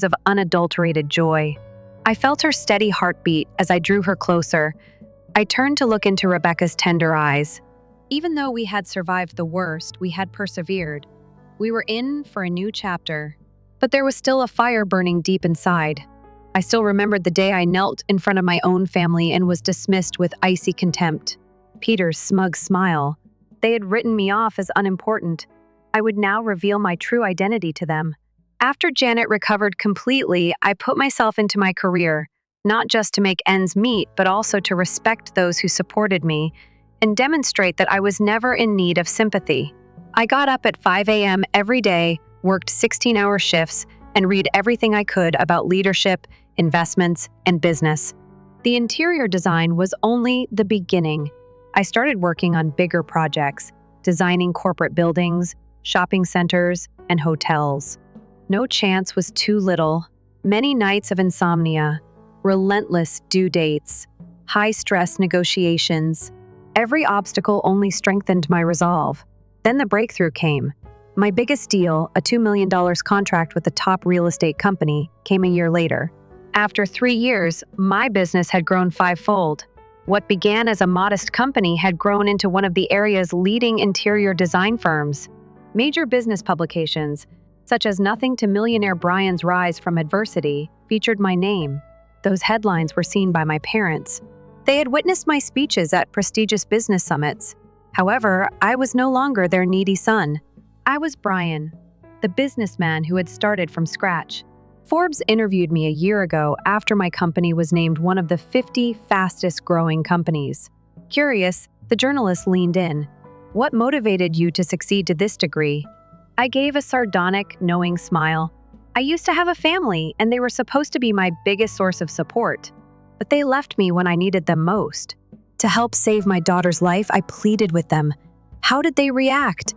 of unadulterated joy. I felt her steady heartbeat as I drew her closer. I turned to look into Rebecca's tender eyes. Even though we had survived the worst, we had persevered. We were in for a new chapter. But there was still a fire burning deep inside. I still remembered the day I knelt in front of my own family and was dismissed with icy contempt. Peter's smug smile. They had written me off as unimportant. I would now reveal my true identity to them. After Janet recovered completely, I put myself into my career, not just to make ends meet, but also to respect those who supported me and demonstrate that I was never in need of sympathy. I got up at 5 a.m. every day, worked 16-hour shifts, and read everything I could about leadership, investments, and business. The interior design was only the beginning. I started working on bigger projects, designing corporate buildings, shopping centers, and hotels. No chance was too little. Many nights of insomnia, relentless due dates, high-stress negotiations. Every obstacle only strengthened my resolve. Then the breakthrough came. My biggest deal, a $2 million contract with a top real estate company, came a year later. After 3 years, my business had grown 5-fold. What began as a modest company had grown into one of the area's leading interior design firms. Major business publications, such as Nothing to Millionaire Brian's Rise from Adversity, featured my name. Those headlines were seen by my parents. They had witnessed my speeches at prestigious business summits. However, I was no longer their needy son. I was Brian, the businessman who had started from scratch. Forbes interviewed me a year ago after my company was named one of the 50 fastest-growing companies. Curious, the journalist leaned in. "What motivated you to succeed to this degree?" I gave a sardonic, knowing smile. "I used to have a family, and they were supposed to be my biggest source of support. But they left me when I needed them most. To help save my daughter's life, I pleaded with them. How did they react?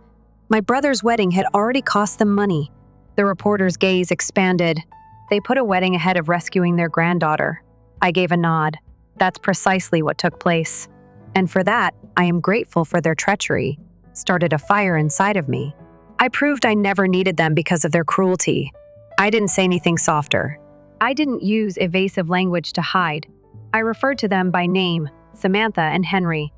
My brother's wedding had already cost them money. The reporter's gaze expanded. They put a wedding ahead of rescuing their granddaughter. I gave a nod. That's precisely what took place. And for that, I am grateful for their treachery. Started a fire inside of me. I proved I never needed them because of their cruelty. I didn't say anything softer. I didn't use evasive language to hide. I referred to them by name, Samantha and Henry.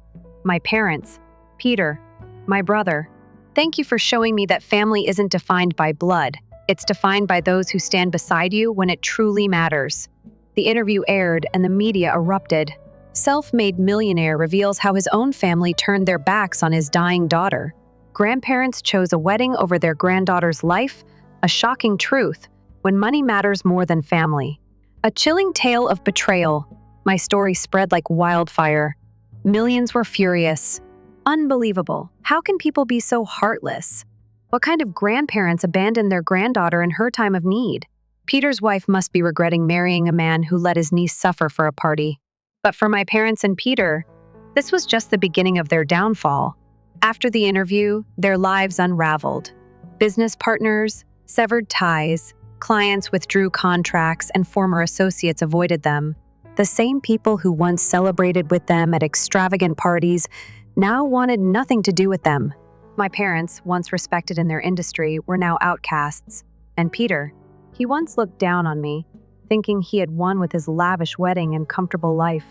My parents, Peter, my brother. Thank you for showing me that family isn't defined by blood. It's defined by those who stand beside you when it truly matters. The interview aired and the media erupted. Self-made millionaire reveals how his own family turned their backs on his dying daughter. Grandparents chose a wedding over their granddaughter's life, a shocking truth, when money matters more than family. A chilling tale of betrayal. My story spread like wildfire. Millions were furious. Unbelievable. How can people be so heartless? What kind of grandparents abandoned their granddaughter in her time of need? Peter's wife must be regretting marrying a man who let his niece suffer for a party. But for my parents and Peter, this was just the beginning of their downfall. After the interview, their lives unraveled. Business partners severed ties, clients withdrew contracts, and former associates avoided them. The same people who once celebrated with them at extravagant parties now wanted nothing to do with them. My parents, once respected in their industry, were now outcasts. And Peter, he once looked down on me, thinking he had won with his lavish wedding and comfortable life.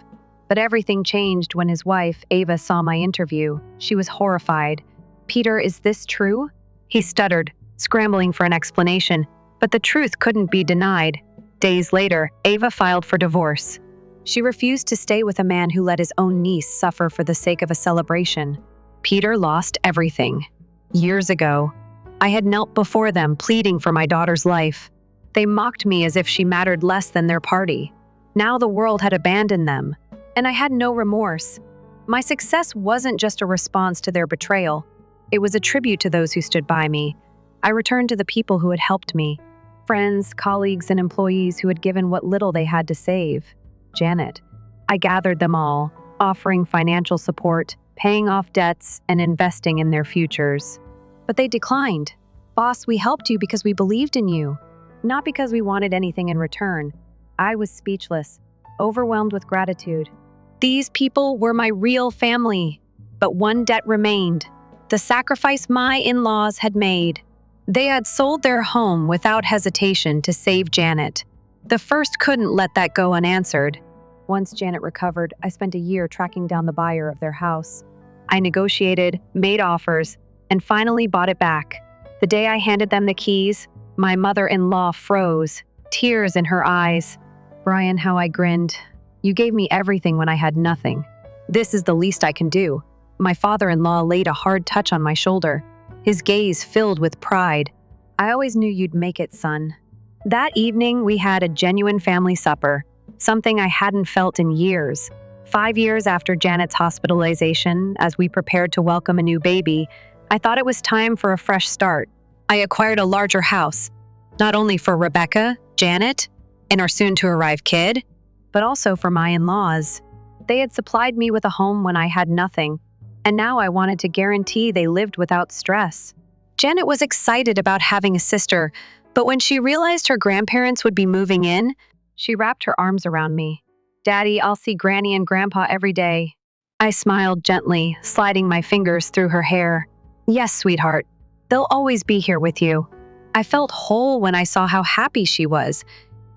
But everything changed when his wife, Ava, saw my interview. She was horrified. "Peter, is this true?" He stuttered, scrambling for an explanation, but the truth couldn't be denied. Days later, Ava filed for divorce. She refused to stay with a man who let his own niece suffer for the sake of a celebration. Peter lost everything. Years ago, I had knelt before them, pleading for my daughter's life. They mocked me as if she mattered less than their party. Now the world had abandoned them, and I had no remorse. My success wasn't just a response to their betrayal. It was a tribute to those who stood by me. I returned to the people who had helped me, friends, colleagues, and employees who had given what little they had to save. Janet. I gathered them all, offering financial support, paying off debts, and investing in their futures. But they declined. "Boss, we helped you because we believed in you, not because we wanted anything in return." I was speechless, overwhelmed with gratitude. These people were my real family. But one debt remained: the sacrifice my in-laws had made. They had sold their home without hesitation to save Janet. The first couldn't let that go unanswered. Once Janet recovered, I spent a year tracking down the buyer of their house. I negotiated, made offers, and finally bought it back. The day I handed them the keys, my mother-in-law froze, tears in her eyes. "Brian, how I grinned. You gave me everything when I had nothing. This is the least I can do." My father-in-law laid a hard touch on my shoulder, his gaze filled with pride. "I always knew you'd make it, son." That evening, we had a genuine family supper, something I hadn't felt in years. 5 years after Janet's hospitalization, as we prepared to welcome a new baby, I thought it was time for a fresh start. I acquired a larger house, not only for Rebecca, Janet, and our soon-to-arrive kid, but also for my in-laws. They had supplied me with a home when I had nothing, and now I wanted to guarantee they lived without stress. Janet was excited about having a sister, but when she realized her grandparents would be moving in, she wrapped her arms around me. "Daddy, I'll see Granny and Grandpa every day." I smiled gently, sliding my fingers through her hair. "Yes, sweetheart. They'll always be here with you." I felt whole when I saw how happy she was.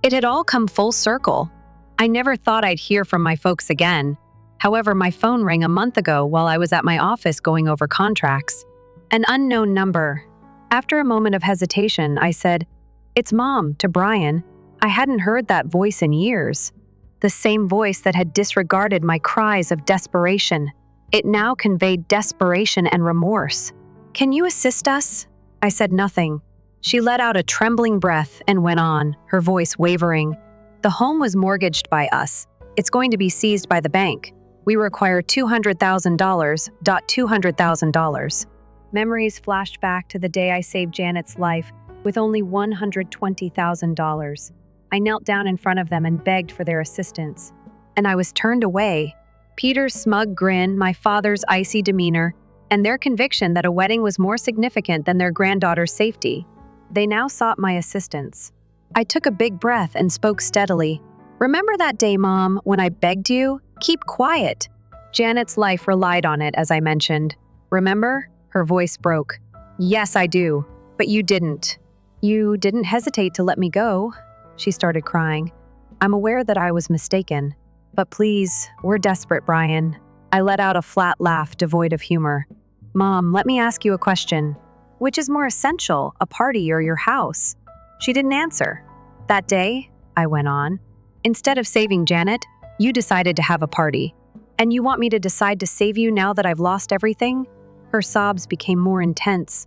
It had all come full circle. I never thought I'd hear from my folks again. However, my phone rang a month ago while I was at my office going over contracts. An unknown number. After a moment of hesitation, I said, "It's Mom," to Brian. I hadn't heard that voice in years. The same voice that had disregarded my cries of desperation. It now conveyed desperation and remorse. "Can you assist us?" I said nothing. She let out a trembling breath and went on, her voice wavering. "The home was mortgaged by us. It's going to be seized by the bank. We require $200,000. $200,000. Memories flashed back to the day I saved Janet's life with only $120,000. I knelt down in front of them and begged for their assistance. And I was turned away. Peter's smug grin, my father's icy demeanor, and their conviction that a wedding was more significant than their granddaughter's safety. They now sought my assistance. I took a big breath and spoke steadily. "Remember that day, Mom, when I begged you? Keep quiet." Janet's life relied on it, as I mentioned. "Remember?" Her voice broke. "Yes, I do. But you didn't. You didn't hesitate to let me go." She started crying. "I'm aware that I was mistaken. But please, we're desperate, Brian." I let out a flat laugh devoid of humor. "Mom, let me ask you a question. Which is more essential, a party or your house?" She didn't answer. "That day," I went on, "instead of saving Janet, you decided to have a party. And you want me to decide to save you now that I've lost everything?" Her sobs became more intense.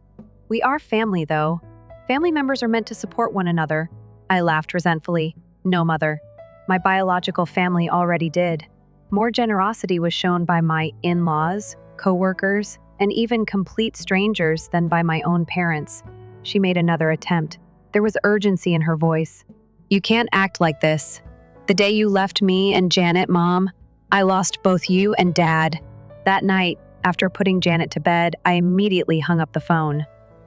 "We are family, though. Family members are meant to support one another." I laughed resentfully. "No, Mother. My biological family already did. More generosity was shown by my in-laws, co-workers, and even complete strangers than by my own parents." She made another attempt. There was urgency in her voice. "You can't act like this. The day you left me and Janet, Mom, I lost both you and Dad." That night, after putting Janet to bed, I immediately hung up the phone.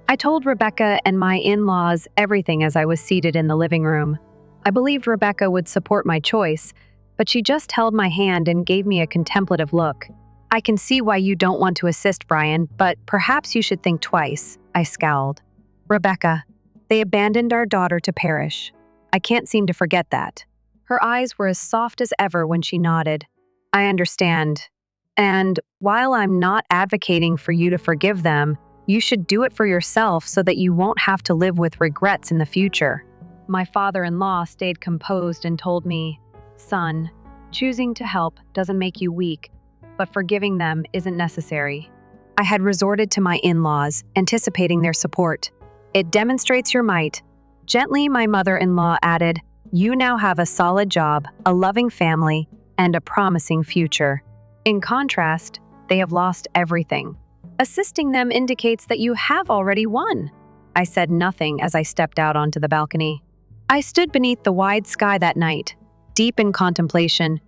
I told Rebecca and my in-laws everything as I was seated in the living room. I believed Rebecca would support my choice, but she just held my hand and gave me a contemplative look. "I can see why you don't want to assist, Brian, but perhaps you should think twice," I scowled. "Rebecca, they abandoned our daughter to perish. I can't seem to forget that." Her eyes were as soft as ever when she nodded. "I understand. And while I'm not advocating for you to forgive them, you should do it for yourself so that you won't have to live with regrets in the future." My father-in-law stayed composed and told me, "Son, choosing to help doesn't make you weak, but forgiving them isn't necessary." I had resorted to my in-laws, anticipating their support. "It demonstrates your might." Gently, my mother-in-law added, "You now have a solid job, a loving family, and a promising future. In contrast, they have lost everything. Assisting them indicates that you have already won." I said nothing as I stepped out onto the balcony. I stood beneath the wide sky that night, deep in contemplation,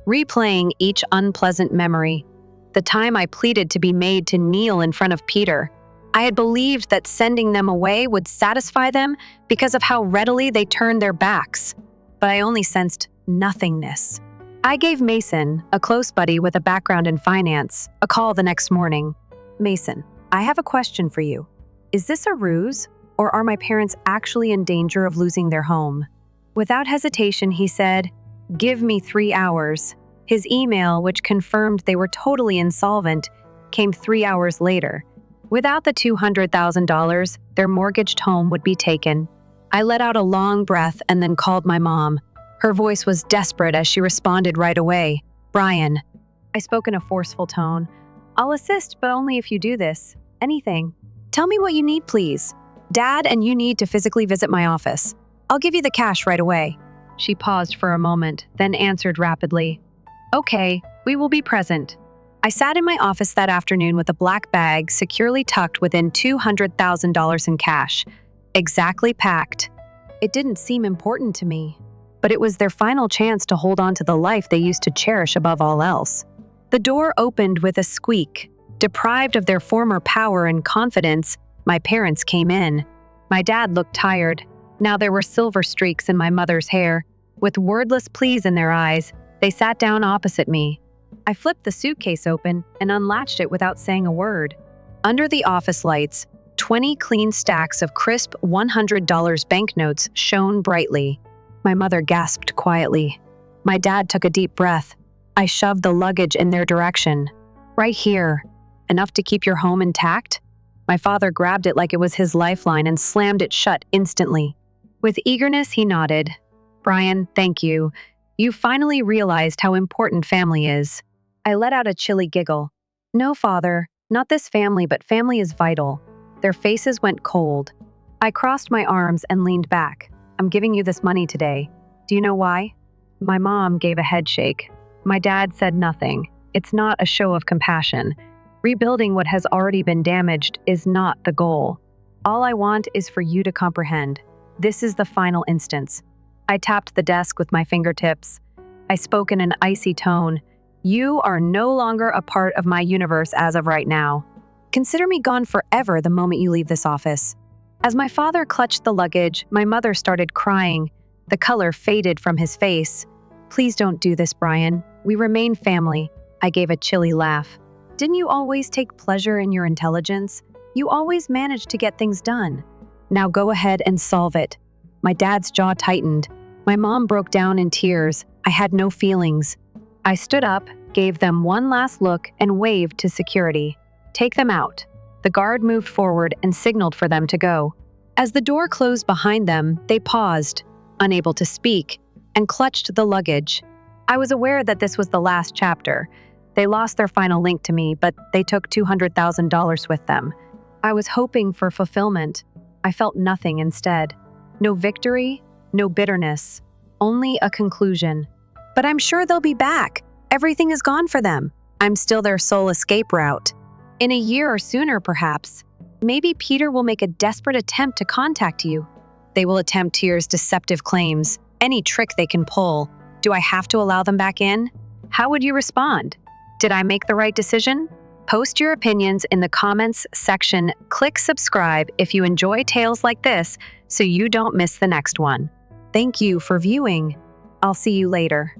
replaying each unpleasant memory. The time I pleaded to be made to kneel in front of Peter. I had believed that sending them away would satisfy them because of how readily they turned their backs. But I only sensed nothingness. I gave Mason, a close buddy with a background in finance, a call the next morning. "Mason, I have a question for you. Is this a ruse, or are my parents actually in danger of losing their home?" Without hesitation, he said, "Give me 3 hours." His email, which confirmed they were totally insolvent, came 3 hours later. Without the $200,000, their mortgaged home would be taken. I let out a long breath and then called my mom. Her voice was desperate as she responded right away. "Brian." I spoke in a forceful tone. "I'll assist, but only if you do this. Anything. Tell me what you need, please. Dad and you need to physically visit my office. I'll give you the cash right away." She paused for a moment, then answered rapidly. "Okay, we will be present." I sat in my office that afternoon with a black bag securely tucked within $200,000 in cash, exactly packed. It didn't seem important to me, but it was their final chance to hold on to the life they used to cherish above all else. The door opened with a squeak. Deprived of their former power and confidence, my parents came in. My dad looked tired. Now there were silver streaks in my mother's hair. With wordless pleas in their eyes, they sat down opposite me. I flipped the suitcase open and unlatched it without saying a word. Under the office lights, 20 clean stacks of crisp $100 banknotes shone brightly. My mother gasped quietly. My dad took a deep breath. I shoved the luggage in their direction. "Right here. Enough to keep your home intact?" My father grabbed it like it was his lifeline and slammed it shut instantly. With eagerness, he nodded. "Brian, thank you. You finally realized how important family is." I let out a chilly giggle. "No, Father, not this family, but family is vital." Their faces went cold. I crossed my arms and leaned back. "I'm giving you this money today. Do you know why?" My mom gave a head shake. My dad said nothing. "It's not a show of compassion. Rebuilding what has already been damaged is not the goal. All I want is for you to comprehend. This is the final instance." I tapped the desk with my fingertips. I spoke in an icy tone. "You are no longer a part of my universe as of right now. Consider me gone forever the moment you leave this office." As my father clutched the luggage, my mother started crying. The color faded from his face. "Please don't do this, Brian. We remain family." I gave a chilly laugh. "Didn't you always take pleasure in your intelligence? You always managed to get things done. Now go ahead and solve it." My dad's jaw tightened. My mom broke down in tears. I had no feelings. I stood up, gave them one last look, and waved to security. "Take them out." The guard moved forward and signaled for them to go. As the door closed behind them, they paused, unable to speak, and clutched the luggage. I was aware that this was the last chapter. They lost their final link to me, but they took $200,000 with them. I was hoping for fulfillment. I felt nothing instead. No victory, no bitterness, only a conclusion. But I'm sure they'll be back. Everything is gone for them. I'm still their sole escape route. In a year or sooner, perhaps. Maybe Peter will make a desperate attempt to contact you. They will attempt Tier's deceptive claims, any trick they can pull. Do I have to allow them back in? How would you respond? Did I make the right decision? Post your opinions in the comments section. Click subscribe if you enjoy tales like this so you don't miss the next one. Thank you for viewing. I'll see you later.